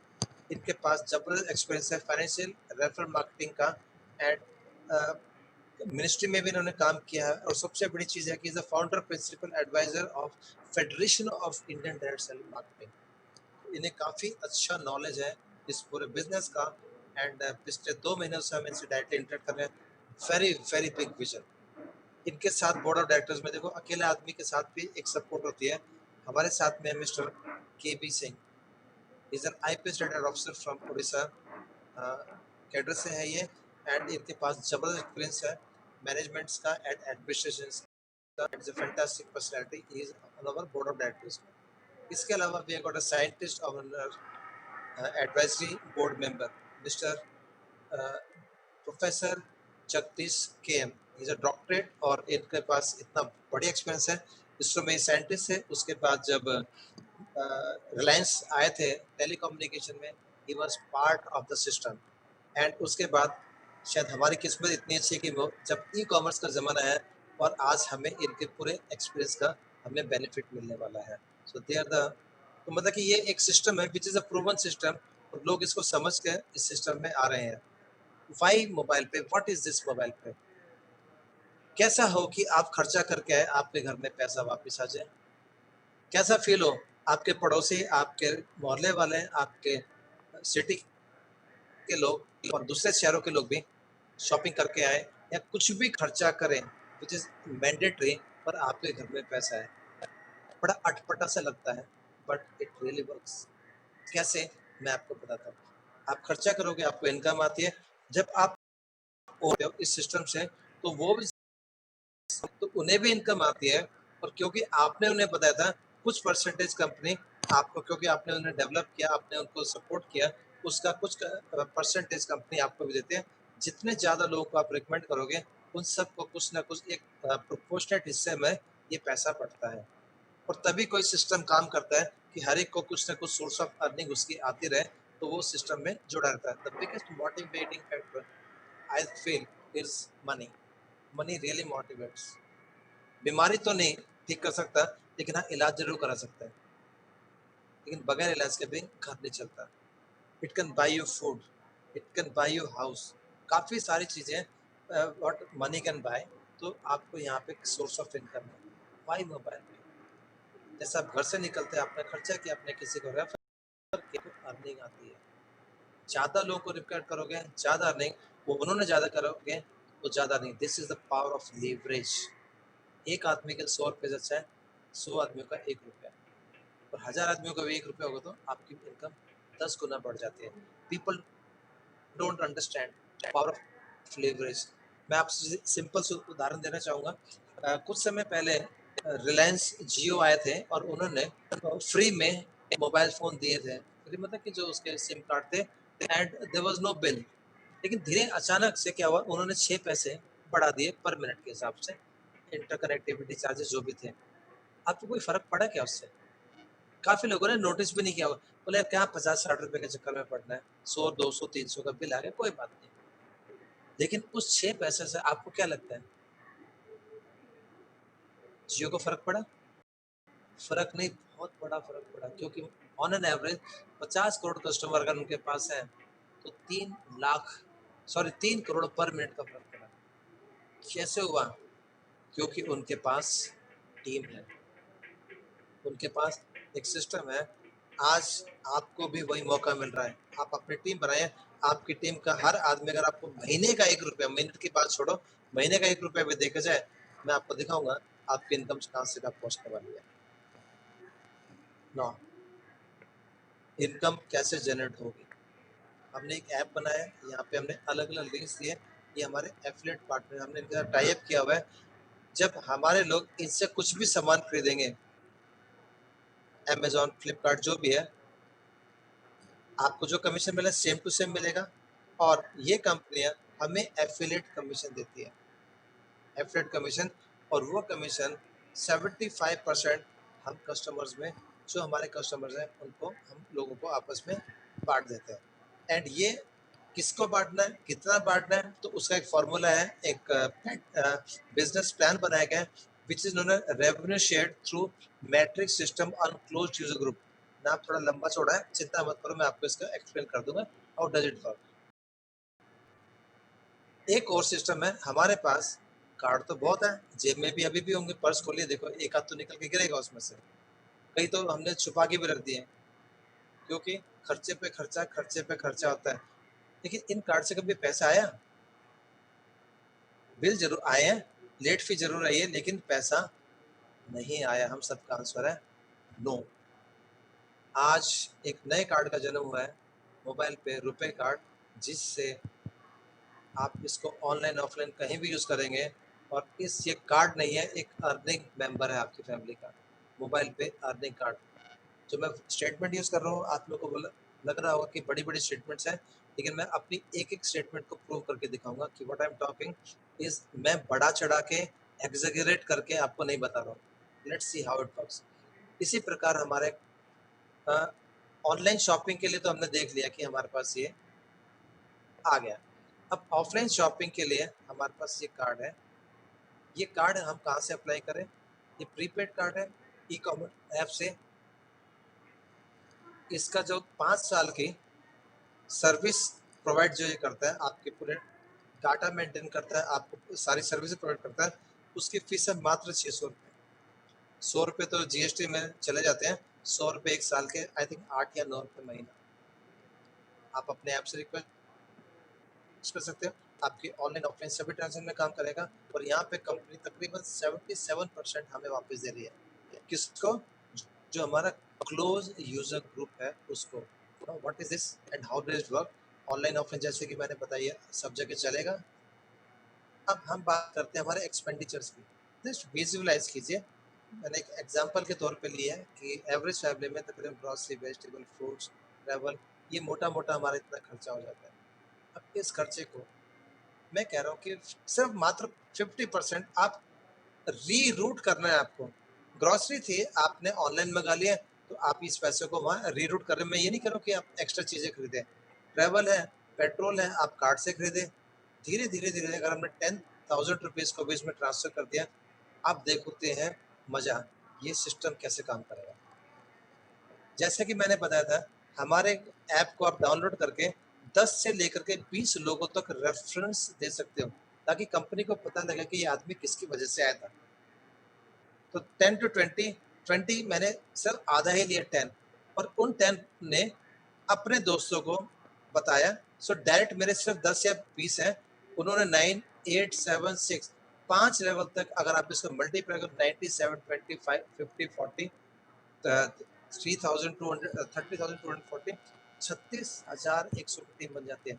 Speaker 2: इनके पास जबरदस्त एक्सपीरियंस है फाइनेंशियल रेफरल मार्केटिंग का, एंड मिनिस्ट्री में भी इन्होंने काम किया है। और सबसे बड़ी चीज़ है कि is the founder principal advisor of federation of Indian direct selling marketing. इन्हें काफ़ी अच्छा नॉलेज है इस पूरे बिजनेस का, एंड पिछले 2 महीनों से हम इनसे डायरेक्टली इंटरेक्ट कर रहे हैं। Very very big vision. इनके साथ बोर्ड ऑफ डायरेक्टर्स में देखो, अकेले आदमी के साथ भी एक सपोर्ट होती है। हमारे साथ में mister K B Singh, is an IPS retired officer from Orissa, cadre से है ये। एंड इनके पास जबरदस्त एक्सपीरियंस है मैनेजमेंट्स का एंड एडमिनिस्ट्रेशन का। It's a fantastic personality, he is on our board of directors. इसके अलावा we have got a scientist of advisory board member, mister professor Jagdish K M. Is a doctorate, और इनके पास इतना बड़ी experience है। इसरो में साइंटिस्ट है। उसके बाद जब रिलायंस आए थे टेलीकम्युनिकेशन में, he was part of the system. And उसके बाद शायद हमारी किस्मत इतनी अच्छी है कि वो जब ई कॉमर्स का ज़माना है, और आज हमें इनके पूरे एक्सपीरियंस का हमें बेनिफिट मिलने वाला है। सो दे आर द तो मतलब कि ये एक सिस्टम है which is a proven system और लोग इसको समझ के इस सिस्टम में आ रहे हैं। व्हाई मोबाइल पे? व्हाट इज़ दिस मोबाइल पे? कैसा हो कि आप खर्चा करके आए, आपके घर में पैसा वापस आ जाए? कैसा फ़ील हो आपके पड़ोसी, आपके मोहल्ले वाले, आपके सिटी के लोग और दूसरे शहरों के लोग भी शॉपिंग करके आए या कुछ भी खर्चा करें विच इज़ मैंडेटरी पर आपके घर में पैसा है। बड़ा अटपटा सा लगता है बट इट रियली वर्क्स। कैसे? मैं आपको बताता हूँ। आप खर्चा करोगे, आपको इनकम आती है। जब आप होते हो इस सिस्टम से तो वो भी तो उन्हें भी इनकम आती है और क्योंकि आपने उन्हें बताया था कुछ परसेंटेज कंपनी आपको क्योंकि आपने उन्हें डेवलप किया, आपने उनको सपोर्ट किया, उसका कुछ परसेंटेज कंपनी आपको भी देती है। जितने ज़्यादा लोगों को आप रिकमेंड करोगे, उन सबको कुछ ना कुछ एक प्रोपोर्शनेट हिस्से में ये पैसा बढ़ता है और तभी कोई सिस्टम काम करता है कि हर एक को कुछ ना कुछ सोर्स ऑफ अर्निंग उसकी आती रहे, तो वो सिस्टम में जुड़ा रहता है। The biggest motivating factor I feel is money. Money really motivates. बीमारी तो नहीं ठीक कर सकता लेकिन हाँ इलाज जरूर करा सकता है, लेकिन बगैर इलाज के भी घर नहीं चलता। It can buy you food, it can buy you house, काफ़ी सारी चीज़ें व्हाट मनी कैन बाय। तो आपको यहाँ पे सोर्स ऑफ इनकम है। वाई मोबाइल पे? जैसे आप घर से निकलते हैं, आपने खर्चा किया, आपने किसी को रेफर किया तो अर्निंग आती है। ज़्यादा लोगों को रिफर करोगे ज़्यादा अर्निंग, वो उन्होंने ज़्यादा करोगे तो ज़्यादा नहीं। This is the power of leverage. एक आदमी के 100 रुपये से अच्छा है 100 आदमियों का 1 रुपया, और 1000 आदमियों का भी 1 रुपया होगा तो आपकी इनकम 10 गुना बढ़ जाती है। People don't understand power of leverage. मैं आपसे सिंपल से उदाहरण देना चाहूँगा। कुछ समय पहले रिलायंस जियो आए थे और उन्होंने फ्री में मोबाइल फ़ोन दिए थे। फ्री मतलब कि जो उसके सिम कार्ड थे and there was no bill. लेकिन धीरे अचानक से क्या हुआ, उन्होंने 6 पैसे बढ़ा दिए पर मिनट के हिसाब से, इंटरकनेक्टिविटी चार्जेस जो भी थे। आपको कोई फ़र्क पड़ा क्या उससे? काफ़ी लोगों ने नोटिस भी नहीं किया होगा। बोले क्या 50-60 रुपए के चक्कर में पड़ना है, 100, 200, 300 का बिल आ गया, कोई बात नहीं। लेकिन उस 6 पैसे से आपको क्या लगता है, जियो को फ़र्क पड़ा? फ़र्क नहीं, बहुत बड़ा फ़र्क पड़ा, क्योंकि on an average 50 crore customer अगर उनके पास है, तो 3 लाख, सॉरी 3 करोड़ पर मिनट का फ़र्क पड़ा। कैसे हुआ? क्योंकि उनके पास टीम है, उनके पास एक सिस्टम है। आज आपको भी वही मौका मिल रहा है। आप अपनी टीम बनाएँ, आपकी टीम का हर आदमी अगर आपको महीने का 1 रुपया, मिनट की बात छोड़ो, महीने का 1 रुपया भी देके जाए, मैं आपको दिखाऊँगा आपकी इनकम कहाँ से कहाँ पहुँचने वाली है। नाउ इनकम कैसे जनरेट होगी? हमने एक ऐप बनाया है, यहाँ पे हमने अलग-अलग लिंक्स दिए। ये हमारे एफिलिएट पार्टनर, हमने इनके साथ टाई अप किया हुआ है। जब हमारे लोग इनसे कुछ भी सामान खरीदेंगे, अमेज़न, फ्लिपकार्ट जो भी है, आपको जो कमीशन मिला सेम टू सेम मिलेगा और ये कंपनियां हमें एफिलिएट कमीशन देती है, एफिलिएट कमीशन। और वो कमीशन 75% हम कस्टमर्स में, जो हमारे कस्टमर्स हैं उनको हम लोगों को आपस में बांट देते हैं। एंड ये किसको बांटना है, कितना बांटना है, तो उसका एक फॉर्मूला है, एक बिजनेस प्लान बनाया गया है विच is known revenue share through matrix system on closed user group. नाम थोड़ा लंबा चौड़ा है, चिंता मत करो, मैं आपको इसका एक्सप्लेन कर दूंगा हाउ डज इट वर्क। एक और सिस्टम है हमारे पास। कार्ड तो बहुत है, जेब में भी अभी भी होंगे, पर्स खोलिए देखो एक हाथ तो निकल के गिरेगा उसमें से। कई तो हमने छुपा के भी रख दिए क्योंकि खर्चे पे खर्चा होता है। लेकिन इन कार्ड से कभी पैसा आया? बिल जरूर आए हैं, लेट फी जरूर आई है, लेकिन पैसा नहीं आया। हम सबका आंसर है नो। आज एक नए कार्ड का जन्म हुआ है, मोबाइल पे रुपए कार्ड, जिससे आप इसको ऑनलाइन ऑफलाइन कहीं भी यूज़ करेंगे। और इस ये कार्ड नहीं है, एक अर्निंग मेंबर है आपकी फैमिली का, मोबाइल पे अर्निंग कार्ड। जो मैं स्टेटमेंट यूज़ कर रहा हूँ, आप लोग को लग रहा होगा कि बड़ी बड़ी स्टेटमेंट्स हैं, लेकिन मैं अपनी एक एक स्टेटमेंट को प्रूव करके दिखाऊंगा कि what I am talking is, मैं बड़ा चढ़ा के एग्जेगरेट करके आपको नहीं बता रहा हूँ। Let's see how it works. इसी प्रकार हमारे ऑनलाइन शॉपिंग के लिए तो हमने देख लिया कि हमारे पास ये आ गया। अब ऑफलाइन शॉपिंग के लिए हमारे पास ये कार्ड है, ये कार्ड हम कहाँ से अप्लाई करें? ये प्रीपेड कार्ड है, ई कॉमर्स ऐप से। इसका जो 5 साल की सर्विस प्रोवाइड जो ये करता है, आपके पूरे डाटा मेंटेन करता है, आपको सारी सर्विसेज प्रोवाइड करता है, उसकी फीस है मात्र 600 रुपये। 100 रुपये तो जीएसटी में चले जाते हैं, 100 रुपये 1 साल के, आई थिंक 8 या 9 रुपये महीना। आप अपने ऐप से रिक्वेस्ट कर सकते हो, आपके ऑनलाइन ऑफलाइन सभी ट्रांजेक्शन में काम करेगा। और यहाँ पे कंपनी तकरीबन 77% हमें वापस दे रही है। किसको? जो हमारा क्लोज यूजर ग्रुप है उसको। What is this and how does it work? Online offline जैसे कि मैंने बताया सब जगह चलेगा। अब हम बात करते हैं हमारे एक्सपेंडिचर्स की। जस्ट विजुअलाइज कीजिए, मैंने एक एग्जांपल के तौर पे लिया है कि एवरेज फैमिली में तकरीबन ग्रॉसरी, वेजिटेबल, फ्रूट्स, ट्रैवल, ये मोटा मोटा हमारा इतना खर्चा हो जाता है। अब इस खर्चे को मैं कह रहा हूँ कि सिर्फ मात्र 50% आप रीरूट करना है आपको। ग्रॉसरी थी, आपने ऑनलाइन मंगा लिया, तो आप इस पैसे को वहाँ रीरूट कर रहे हैं। मैं ये नहीं कह रहा हूँ कि आप एक्स्ट्रा चीज़ें खरीदें। ट्रैवल है, पेट्रोल है, आप कार्ड से खरीदें। धीरे धीरे धीरे अगर हमने 10,000 रुपीज़ को भी इसमें ट्रांसफर कर दिया, आप देखते हैं मज़ा, ये सिस्टम कैसे काम करेगा। जैसे कि मैंने बताया था, हमारे ऐप को आप डाउनलोड करके 10 से लेकर के 20 लोगों तक रेफरेंस दे सकते हो, ताकि कंपनी को पता लगे कि ये आदमी किसकी वजह से आया था। तो 10 टू 20 मैंने सिर्फ आधा ही लिया 10, और उन 10 ने अपने दोस्तों को बताया। सो डायरेक्ट मेरे सिर्फ 10 या 20 हैं, उन्होंने 9, 8, 7, 6 5 लेवल तक अगर आप इसको मल्टीप्लाई करो, 97, 25, 50, 40, 30,240, 36,100 की टीम बन जाती है।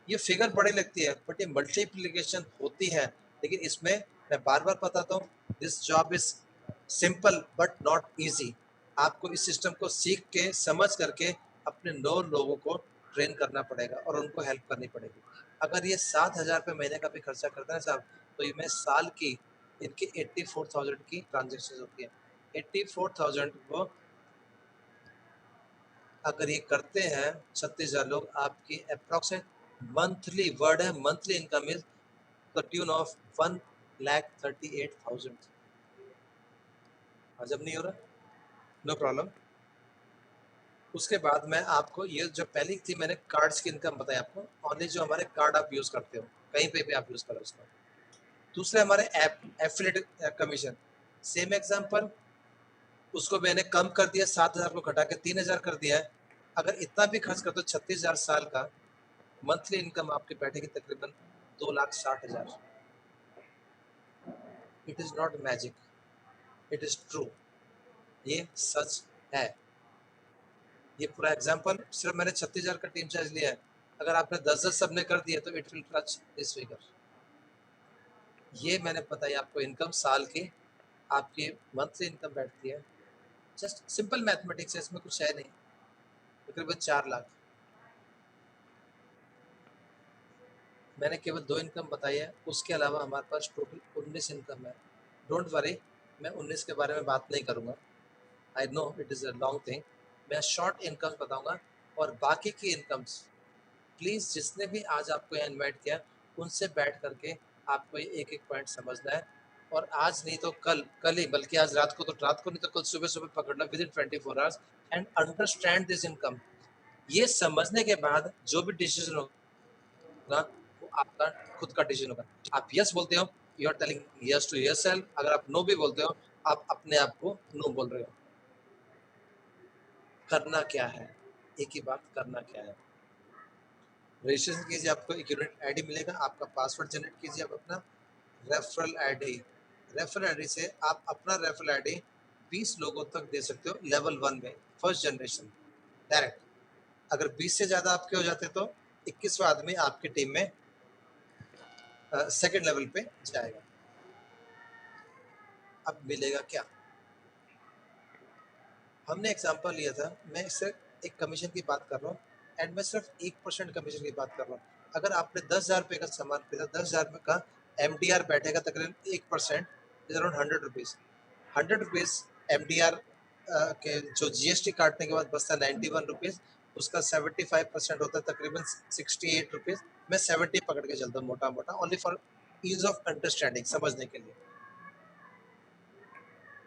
Speaker 2: ये फिगर बड़ी लगती है, बट ये मल्टीप्लीकेशन होती है। लेकिन इसमें मैं बार बार बताता हूँ, this job is simple but not easy. आपको इस सिस्टम को सीख के समझ करके अपने 9 लोगों को ट्रेन करना पड़ेगा और उनको हेल्प करनी पड़ेगी। अगर ये 7,000 रुपये महीने का भी खर्चा करता है साहब, तो ये मैं साल की इनकी 84,000 की ट्रांजेक्शन होती है। 84,000 को अगर ये करते हैं 36,000 लोग, आपकी अप्रोक्सीमेट मंथली, वर्ड है monthly, income is the tune of 1,38,000। हजम नहीं हो रहा? No problem. उसके बाद मैं आपको ये जो पहली थी, मैंने कार्ड्स की इनकम बताई आपको, ओनली जो हमारे कार्ड आप यूज करते हो, कहीं पे भी आप यूज करो उसका। दूसरे हमारे app affiliate commission, same example, उसको मैंने कम कर दिया, 7,000 को घटा के 3,000 कर दिया है। अगर इतना भी खर्च करते हो 36,000 साल का, मंथली इनकम आपकी बैठेगी तकरीबन 2,60,000। It is not magic, it is true, ये सच है। ये पूरा एग्जांपल सिर्फ मैंने 36,000 का टीम चार्ज लिया है। अगर आपने 10-10 सबने कर दिया तो it will touch this figure. ये मैंने बताई आपको इनकम साल की, आपकी मंथली इनकम बैठती है, जस्ट सिंपल मैथमेटिक्स है, इसमें कुछ है नहीं, तकरीबन 4 लाख। मैंने केवल 2 इनकम बताई है, उसके अलावा हमारे पास टोटल 19 इनकम है। डोंट वरी, मैं 19 के बारे में बात नहीं करूँगा, I know it is a long thing. मैं शॉर्ट इनकम्स बताऊँगा, और बाकी की इनकम्स प्लीज़ जिसने भी आज आपको यहाँ इन्वाइट किया, उनसे बैठ करके आपको ये एक-एक पॉइंट समझना है। और आज नहीं तो कल, कल ही, बल्कि आज रात को, तो रात को नहीं तो कल सुबह-सुबह पकड़ना, within 24 hours, and understand this income. ये समझने के बाद जो भी डिसीजन होगा, वो आपका खुद का डिसीजन होगा। आप यस बोलते हो, you are telling yes to yourself. अगर आप नो भी बोलते हो, आप अपने आप को नो बोल रहे हो। करना क्या है? एक ही बात, करना क्या है? रजिस्ट्रेशन कीजिए, आपको एक यूनिक आईडी मिलेगा, आपका पासवर्ड जनरेट कीजिए, आप अपना रेफरल आईडी, रेफरल आईडी से आप अपना रेफरल आईडी 20 लोगों तक दे सकते हो लेवल 1 में, फर्स्ट जनरेशन डायरेक्ट। अगर 20 से ज़्यादा आपके हो जाते तो 21वां आदमी आपकी टीम में सेकंड लेवल पे जाएगा। अब मिलेगा क्या? हमने एग्जांपल लिया था, मैं सिर्फ एक कमीशन की बात कर रहा हूँ, एंड मैं सिर्फ 1% कमीशन की बात कर रहा हूँ। अगर आपने 10,000 रुपये का सामान खरीदा, 10,000 रुपये का एमडीआर बैठेगा तकरीबन 1%, is around 100 rupees. 100 rupees MDR के जो जीएसटी काटने के बाद बचता है 91 रुपीज़, उसका 75% होता है तकरीबन 68 रुपीज़। मैं 70 पकड़ के चलता हूँ मोटा मोटा, only for ease of understanding, समझने के लिए।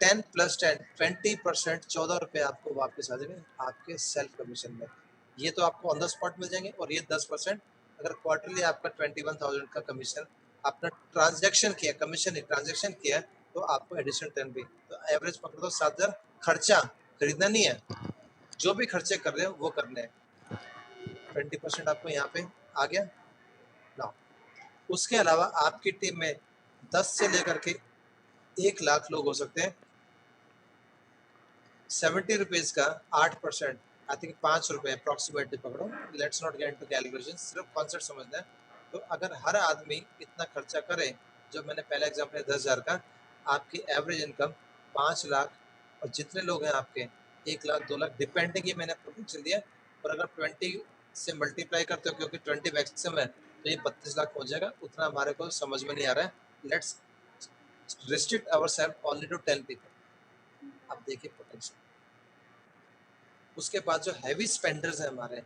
Speaker 2: 10 प्लस 10 20%, 14 रुपए आपको वापस आ जाएंगे आपके सेल्फ कमीशन में। ये तो आपको ऑन द स्पॉट मिल जाएंगे, और ये 10% अगर क्वार्टरली आपका 21,000 का कमीशन आपने ट्रांजैक्शन किया, कमीशन नहीं ट्रांजैक्शन किया, तो आपको एडिशनल 10 भी, तो एवरेज पकड़ दो 7,000। खर्चा खरीदना नहीं है, जो भी खर्चे कर रहे हो वो करने हैं। 20% आपको यहाँ पे आ गया ना। उसके अलावा आपकी टीम में 10 से लेकर के 1 लाख लोग हो सकते हैं। 70 रुपीज का 8%, आई थिंक 5 रुपए अप्रोक्सीमेटली पकड़ो, let's not get into calculation, सिर्फ कॉन्सेप्ट समझना है। तो अगर हर आदमी इतना खर्चा करे, जो मैंने पहला एग्जाम्पल है 10,000 का, आपकी एवरेज इनकम 5 लाख, और जितने लोग हैं आपके 1 लाख 2 लाख डिपेंडिंग, ये मैंने पोटेंशियल दिया। और अगर 20 से मल्टीप्लाई करते हो, क्योंकि 20 मैक्सिमम है, तो ये 32 लाख हो जाएगा। उतना हमारे को समझ में नहीं आ रहा है। Let's restrict our self only to 10 people. अब देखिए पोटेंशियल। उसके बाद जो हैवी स्पेंडर्स हैं हमारे,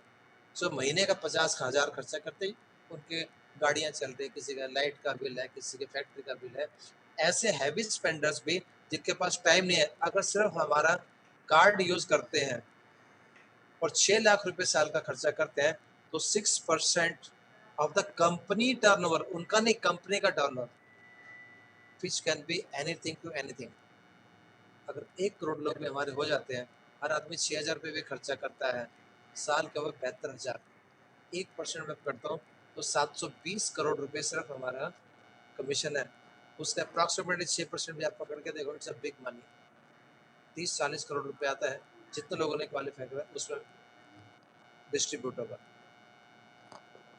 Speaker 2: जो महीने का 50,000 खर्चा करते ही उनके गाड़ियां चल रही, किसी का लाइट का बिल है, किसी के फैक्ट्री का बिल है, ऐसे हैवी स्पेंडर्स भी जिनके पास टाइम नहीं है, अगर सिर्फ हमारा कार्ड यूज करते हैं और 6 लाख रुपए साल का खर्चा करते हैं, तो 6% ऑफ द कंपनी टर्नओवर, उनका नहीं कंपनी का turnover, which can be anything to anything. अगर 1 करोड़ लोग भी हमारे हो जाते हैं, हर आदमी 6,000 रुपये भी खर्चा करता है, साल का वो 72,000, 1% में करता हूँ तो 720 करोड़ रुपए सिर्फ हमारा कमीशन है। उसका अप्रॉक्सीमेटली 6% भी आप पकड़ के देखो, it's a big money. 30-40 crore रुपए आता है, जितने लोगों ने क्वालिफाई करा उसमें डिस्ट्रीब्यूट होगा।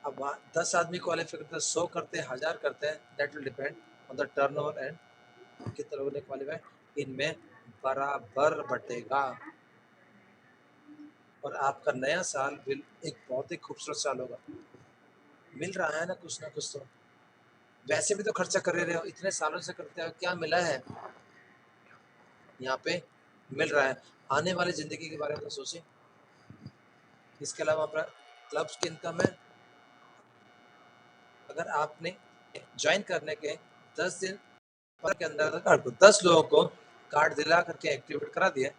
Speaker 2: अब वहाँ 10 आदमी क्वालिफाई करते हैं, 100 करते हैं, 1000 करते हैं, that will depend on the turn over and कितने लोगों ने क्वालिफाई, इनमें बराबर बटेगा। और आपका नया साल भी एक बहुत ही खूबसूरत साल होगा। मिल रहा है ना कुछ तो। वैसे भी तो खर्चा कर रहे हो, इतने सालों से करते हो, क्या मिला है यहाँ पे? मिल रहा है। आने वाली जिंदगी के बारे में तो सोचें। इसके अलावा अपना क्लब्स की इनकम है। अगर आपने ज्वाइन करने के 10 दिन पर के अंदर 10 लोगों को कार्ड दिला करके एक्टिवेट करा दिया,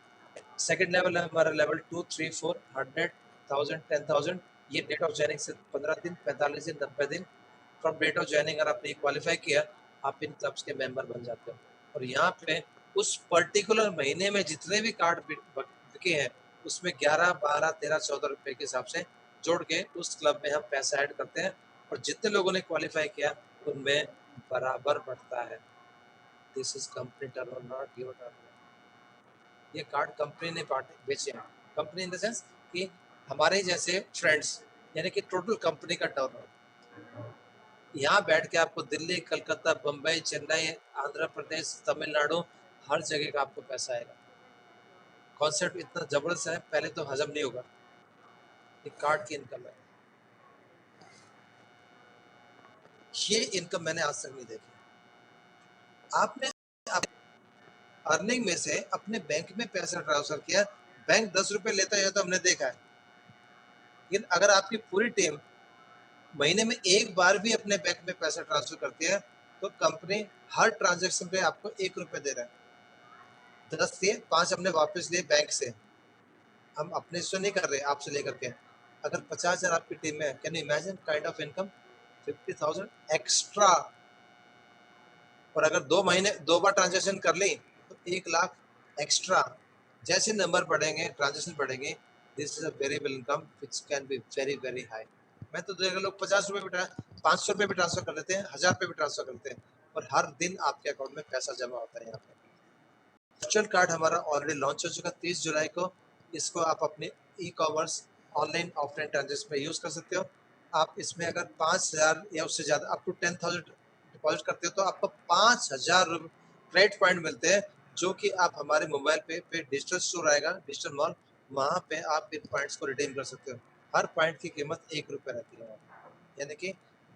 Speaker 2: सेकंड लेवल है हमारा लेवल 2, 3, 4, 100,000, 10,000। ये डेट ऑफ ज्वाइनिंग से 15 दिन, 45 दिन, 90 दिन फ्रॉम डेट ऑफ ज्वाइनिंग अगर आपने क्वालिफाई किया, आप इन क्लब्स के मेंबर बन जाते हो। और यहाँ पे उस पर्टिकुलर महीने में जितने भी कार्ड बिके हैं, उसमें 11, 12, 13, 14 रुपए के हिसाब से जोड़ के उस क्लब में हम पैसा ऐड करते हैं, और जितने लोगों ने क्वालिफाई किया उनमें बराबर बढ़ता है। This is company turnover, not your turnover. ये कार्ड कंपनी ने बेचे हैं। कंपनी इन द सेंस कि हमारे जैसे फ्रेंड्स, यानी कि टोटल कंपनी का टर्नओवर। यहाँ बैठ के आपको दिल्ली, कलकत्ता, बम्बई, चेन्नई, आंध्र प्रदेश, तमिलनाडु, हर जगह का आपको पैसा आएगा। कॉन्सेप्ट इतना जबरदस्त है, पहले तो हजम नहीं होगा। ये कार्ड की इनकम है। ये इनकम मैंने आज तक नहीं देखी। आपने अर्निंग में से अपने बैंक में पैसा ट्रांसफर किया, बैंक 10 रुपए लेता है तो हमने देखा है। लेकिन अगर आपकी पूरी टीम महीने में एक बार भी अपने बैंक में पैसा ट्रांसफर करती है, तो कंपनी हर ट्रांजेक्शन पे आपको 1 रुपए दे रहा है। 10 दिए, 5 हमने वापस लिए बैंक से। हम अपने से नहीं कर रहे, आपसे लेकर के। अगर 50,000 आपकी टीम में है, can you imagine kind of income? 50,000 extra. और अगर 2 महीने 2 बार ट्रांजेक्शन कर ली, तो 1 लाख एक्स्ट्रा। जैसे नंबर बढ़ेंगे, ट्रांजेक्शन बढ़ेंगे, this is a variable income which can be very very high. मैं तो देखा लोग 50 रुपए भी 500 रुपए भी ट्रांसफर कर देते हैं, 1000 रुपए भी ट्रांसफर करते हैं, और हर दिन आपके अकाउंट में पैसा जमा होता है। यहाँ पे वर्चुअल कार्ड हमारा ऑलरेडी लॉन्च हो चुका 30 जुलाई को। इसको आप अपने e commerce, online offline transaction में यूज कर सकते हो। आप इसमें अगर 5,000 या उससे ज्यादा अप टू 10,000 डिपॉजिट करते हो, तो आपको 5,000 क्रेडिट पॉइंट मिलते हैं, जो कि आप हमारे मोबाइल पे डिजिटल स्टोर आएगा, डिजिटल मॉल, वहां पे आप इन पॉइंट्स को रिडीम कर सकते हो। हर पॉइंट की कीमत 1 रुपए रहती है, यानी कि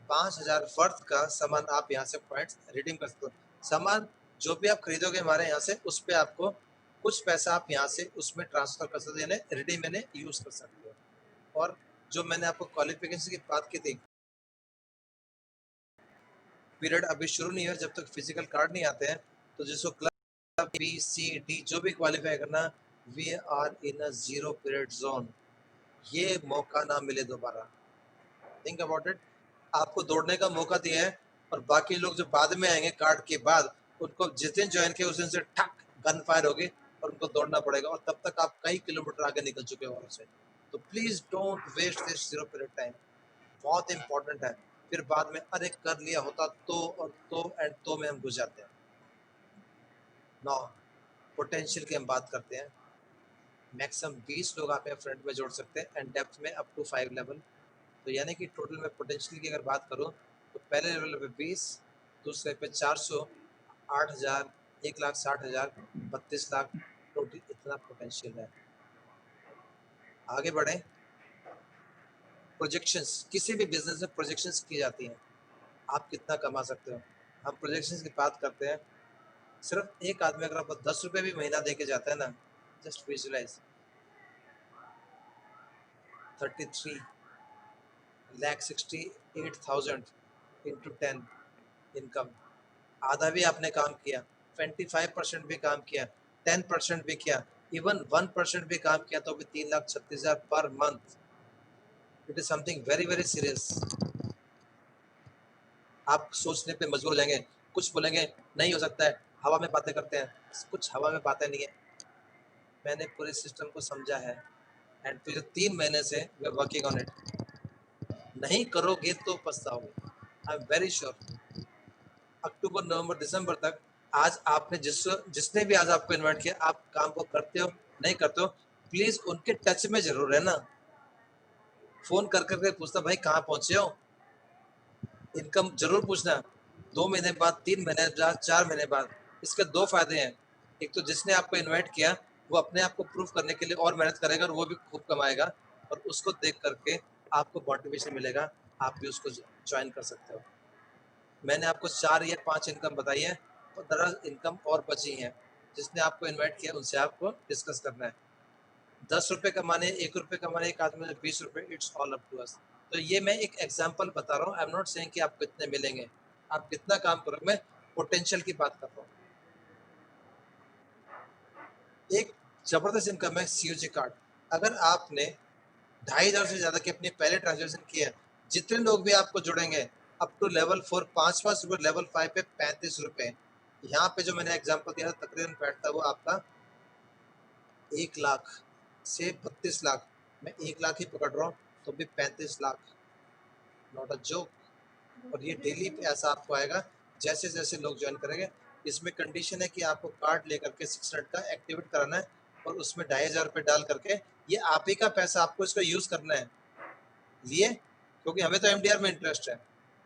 Speaker 2: 5,000 वर्थ का सामान आप यहाँ से पॉइंट्स रिडीम कर सकते हो। सामान जो भी आप खरीदोगे हमारे यहाँ से, उस पर आपको कुछ पैसा आप यहाँ से उसमें ट्रांसफर कर सकते हो, यानी रिडीम यानी यूज कर सकते हो। और जो मैंने आपको क्वालिफिकेशन की बात की थी, पीरियड अभी शुरू नहीं है जब तक फिजिकल कार्ड नहीं आते हैं। तो जिसको क्लब बी सी डी जो भी क्वालिफाई करना, we are in a zero period zone, ये मौका ना मिले दोबारा। थिंक अबाउट इट, आपको दौड़ने का मौका दिया है और बाकी लोग जो बाद में आएंगे कार्ड के बाद, उनको जिस दिन ज्वाइन किया उस दिन से ठक गन फायर होगी और उनको दौड़ना पड़ेगा और तब तक आप कई किलोमीटर आगे निकल चुके हो वहां से। तो please don't waste this zero period time, बहुत इंपॉर्टेंट है। फिर बाद में अरे कर लिया होता तो, और तो एंड तो में हम घुस जाते हैं। नौ पोटेंशियल की हम बात करते हैं। मैक्सिमम 20 लोग आप फ्रंट में जोड़ सकते हैं एंड डेप्थ में अप टू 5 लेवल। तो यानी कि टोटल में पोटेंशियल की अगर बात करूं तो पहले लेवल पे 20, दूसरे पे 400, 8,000, 1,60,000, 32 लाख, टोटल इतना पोटेंशियल है। आगे बढ़े। प्रोजेक्शंस, किसी भी बिजनेस में प्रोजेक्शंस की जाती हैं, आप कितना कमा सकते हो। हम प्रोजेक्शंस की बात करते हैं। सिर्फ एक आदमी अगर आपको 10 रुपए भी महीना दे के जाता है ना, जस्ट विजुअलाइज 33,68,000 इंटू 10 इनकम। आधा भी आपने काम किया, 25% भी काम किया, 10% भी किया, इवन 1% भी काम किया तो भी 3,36,000 per month. It is something very very serious. आप सोचने पे मजबूर हो जाएंगे, कुछ बोलेंगे नहीं हो सकता है, हवा में बातें करते हैं। कुछ हवा में बातें नहीं है, मैंने पूरे सिस्टम को समझा है एंड फिर 3 महीने से वे वर्किंग ऑन इट। नहीं करोगे तो पछताओगे, आई एम वेरी श्योर। अक्टूबर नवंबर दिसंबर तक, आज आपने जिसने भी आज आपको इन्वाइट किया, आप काम को करते हो नहीं करते हो, प्लीज उनके टच में जरूर रहना। फोन कर करके पूछना भाई कहाँ पहुंचे हो, इनकम जरूर पूछना। 2 महीने बाद, 3 महीने बाद, 4 महीने बाद। इसके दो फायदे हैं। एक तो जिसने आपको इन्वाइट किया वो अपने आप को प्रूव करने के लिए और मेहनत करेगा और वो भी खूब कमाएगा, और उसको देख करके आपको मोटिवेशन मिलेगा, आप भी उसको ज्वाइन कर सकते हो। मैंने आपको 4 या 5 इनकम बताई है और 10 इनकम और बची हैं। जिसने आपको इन्वाइट किया उनसे आपको डिस्कस करना है। 10 रुपए कमाने, 1 रुपए कमाने, एक आदमी ने 20 रुपए, it's all up to us. तो ये मैं एक एग्जांपल बता रहा हूँ, आई एम नॉट सेइंग कि आपको कितने मिलेंगे, आप कितना काम करोगे, मैं पोटेंशियल की बात कर रहा हूँ। एक जबरदस्त इनकम है सीओजी कार्ड। अगर आपने 2,500 से ज्यादा के अपने पहले ट्रांजेक्शन किए हैं, जितने लोग भी आपको जुड़ेंगे अप टू लेवल 4 5 रुपए, लेवल 5 पे 35 रुपए। यहाँ पे जो मैंने एग्जांपल दिया था तकरीबन बैठता वो आपका 1 लाख से 32 लाख। मैं 1 लाख ही पकड़ रहा हूँ तो भी 35 लाख, नॉट अ जोक। और ये डेली ऐसा आपको आएगा जैसे जैसे लोग ज्वाइन करेंगे। इसमें कंडीशन है कि आपको कार्ड लेकर के 600 का एक्टिवेट कराना है और उसमें 2,500 रुपये डाल करके, ये आप ही का पैसा, आपको इसको यूज करना है लिए, क्योंकि हमें तो एमडीआर में इंटरेस्ट है।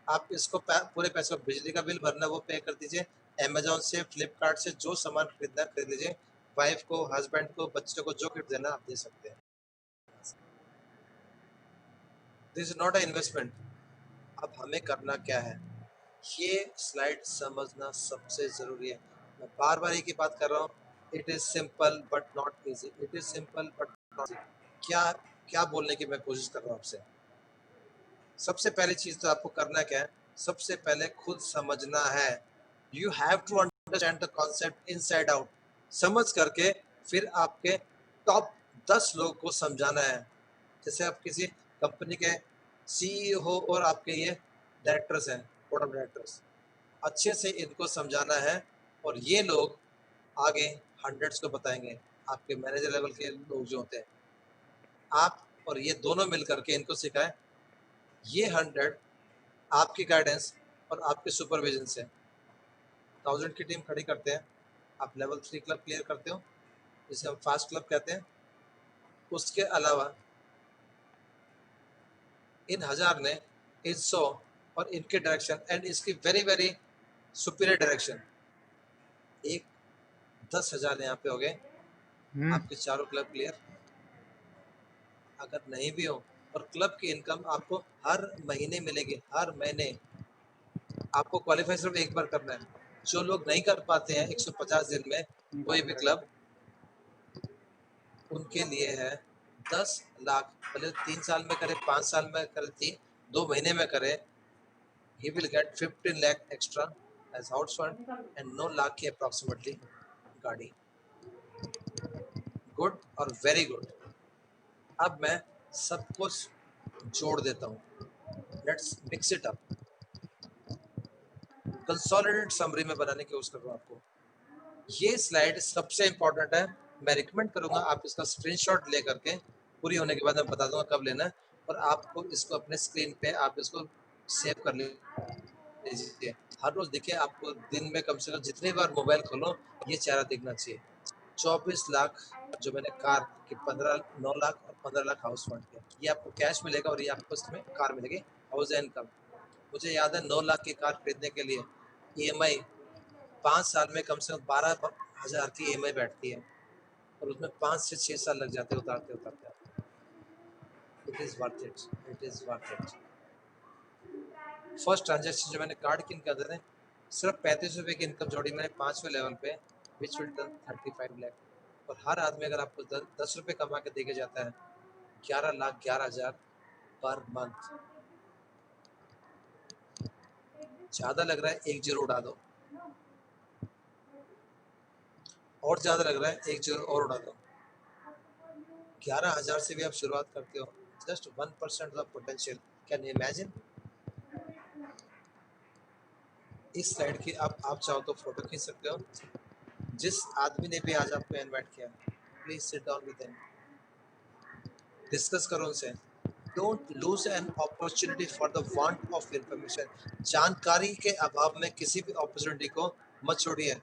Speaker 2: आप इसको पूरे पैसे, बिजली का बिल भरना वो पे कर दीजिए, अमेजोन से, फ्लिपकार्ट से जो सामान खरीदना खरीद लीजिए, वाइफ को, हस्बैंड को, बच्चों को जो गिफ्ट देना आप दे सकते हैं। This is not a investment. अब हमें करना क्या है, ये स्लाइड समझना सबसे जरूरी है। मैं बार बार एक ही बात कर रहा हूँ, it is simple but not easy, it is simple but not easy. क्या क्या बोलने की मैं कोशिश कर रहा हूँ आपसे। सबसे पहली चीज तो आपको करना क्या है, सबसे पहले खुद समझना है। You have to understand the concept inside out. समझ करके फिर आपके टॉप 10 लोग को समझाना है। जैसे आप किसी कंपनी के सीईओ हो और आपके ये डायरेक्टर्स हैं, बोर्ड ऑफ डायरेक्टर्स, अच्छे से इनको समझाना है और ये लोग आगे हंड्रेड्स को बताएंगे, आपके मैनेजर लेवल के लोग जो होते हैं। आप और ये दोनों मिलकर के इनको सिखाएं। ये 100 आपकी गाइडेंस और आपके सुपरविजन से 1000 की टीम खड़ी करते हैं। आप लेवल 3 क्लब क्लियर करते हो, जिसे हम फास्ट क्लब कहते हैं। उसके अलावा इन 1000 ने इन 100 और इनके डायरेक्शन एंड इसकी वेरी वेरी सुपीरियर डायरेक्शन, एक 10,000 यहाँ पे हो गए आपके चारों क्लब क्लियर। अगर नहीं भी हो और क्लब की इनकम आपको हर महीने मिलेगी, हर महीने। आपको क्वालिफाई सिर्फ एक बार करना है। जो लोग नहीं कर पाते हैं 150 दिन में कोई भी क्लब, उनके लिए है 10 लाख। भले 3 साल में करे, 5 साल में करे, 2 महीने में करे, he will get 15 lakh extra as house fund and 9 lakh की approximately गाड़ी. गुड और वेरी गुड. अब मैं सब कुछ जोड़ देता हूँ. Let's mix it up. Consolidated summary में बनाने की कोशिश कर रहा हूँ आपको. ये स्लाइड सबसे इंपॉर्टेंट है. मैं रिकमेंड करूंगा आप इसका स्क्रीनशॉट ले करके, पूरी होने के बाद मैं बता दूंगा कब लेना है, और आपको इसको अपने स्क्रीन पे आप इसको सेव कर लीजिए. हर रोज देखिए, आपको दिन में कम से कम जितनी बार मोबाइल खोलो ये चेहरा दिखना चाहिए. 24 लाख जो मैंने कार की 9 लाख और 15 लाख हाउस फंड किया, ये आपको कैश मिलेगा और ये आपको इसमें कार मिलेगी हाउस इनकम. मुझे याद है 9 लाख की कार खरीदने के लिए ईएमआई 5 साल में कम से कम 12,000 की ईएमआई बैठती है, और उसमें 5 से 6 साल लग जाते उतारते उतारते. It is worth it. It is worth it. First transaction जो मैंने कार्ड की इनकम थे, सिर्फ 35 रुपए की इनकम जोड़ी मैंने 5वें लेवल पे, विच विल डन 35 लाख. और हर आदमी अगर आपको 10 रुपए कमा के देके जाता है, 11,11,000 पर मंथ. ज्यादा लग रहा है, एक जीरो उड़ा दो. और ज्यादा लग रहा है, एक जीरो और उड़ा दो. 11,000 से भी आप शुरुआत करते हो. Just 1% of potential. Can you imagine? इस स्लाइड की आप चाहो तो फोटो खींच सकते हो. जिस आदमी ने भी आज आपको इनवाइट किया, please sit down with him, discuss करो उनसे. Don't lose an opportunity for the want of information. जानकारी के अभाव में किसी भी अपॉर्चुनिटी को मत छोड़िए.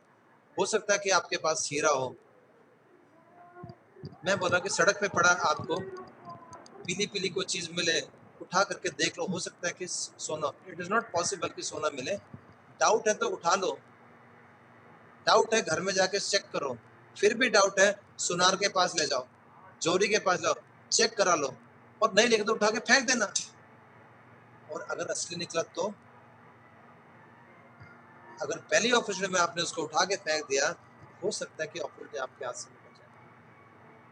Speaker 2: हो सकता है कि आपके पास हीरा हो. मैं बोल रहा कि सड़क पे पड़ा आपको पीली पीली कोई चीज मिले, उठा करके देख लो, हो सकता है कि सोना. इट इज नॉट पॉसिबल कि सोना मिले. डाउट है तो उठा लो. डाउट है घर में जाके चेक करो. फिर भी डाउट है, सुनार के पास ले जाओ, जोरी के पास जाओ, चेक करा लो. और नहीं लेके तो उठा के फेंक देना. और अगर असली निकला तो, अगर पहली अपॉर्चुनिटी में आपने उसको उठा के फेंक दिया, हो सकता है कि अपॉर्चुनिटी आपके हाथ से निकल जाए.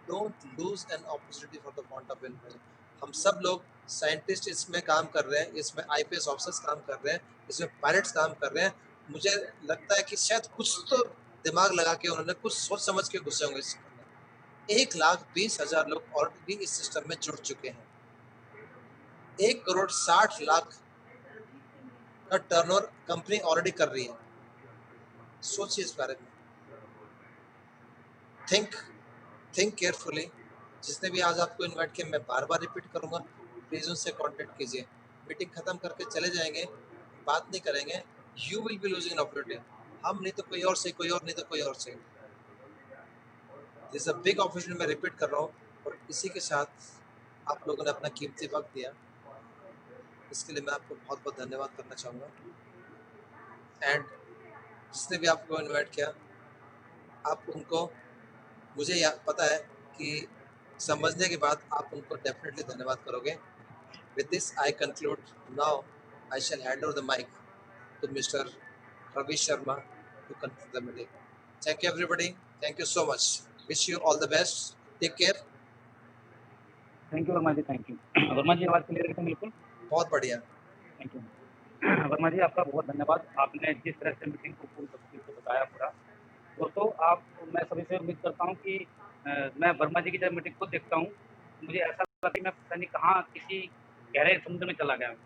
Speaker 2: Don't lose an opportunity for the want of information. हम सब लोग साइंटिस्ट इसमें काम कर रहे हैं, इसमें आईपीएस ऑफिसर्स काम कर रहे हैं, इसमें पायलट्स काम कर रहे हैं. मुझे लगता है कि शायद कुछ तो दिमाग लगा के उन्होंने कुछ सोच समझ के घुसे होंगे. 1,20,000 लोग ऑलरेडी इस सिस्टम में जुड़ चुके हैं. 1,60,00,000 का टर्नओवर कंपनी ऑलरेडी कर रही है. सोचिए इस बारे में. Think carefully. जिसने भी आज आपको इनवाइट किया, मैं बार बार रिपीट करूंगा, प्लीज उनसे कांटेक्ट कीजिए. मीटिंग खत्म करके चले जाएंगे, बात नहीं करेंगे, you will be losing an opportunity. हम नहीं तो कोई और से, कोई और नहीं तो कोई और से. This a big opportunity. मैं रिपीट कर रहा हूँ, और इसी के साथ आप लोगों ने अपना कीमती वक्त दिया, इसके लिए मैं आपको बहुत बहुत धन्यवाद करना चाहूँगा. एंड जिसने भी आपको इनवाइट किया, आप उनको, मुझे पता है कि समझने के बाद आप उनको डेफिनेटली धन्यवाद करोगे. With this I conclude. Now I shall hand over the mic to mister Ravi Sharma to conclude the meeting. Thank you everybody. Thank you so much. Wish you all the best. Take care.
Speaker 3: Thank you Verma ji. Thank you Verma ji. आवाज़ clear है? बिल्कुल
Speaker 2: बहुत बढ़िया.
Speaker 3: Thank you Verma ji. आपका बहुत धन्यवाद. आपने जिस तरह से मीटिंग को पूरी तफसील से बताया पूरा, दोस्तों आप, मैं सभी से उम्मीद करता हूँ कि मैं वर्मा जी की जब मीटिंग को देखता हूँ, मुझे ऐसा लगता है कि मैं पता नहीं कहाँ किसी गहरे समुद्र में चला गया हूँ.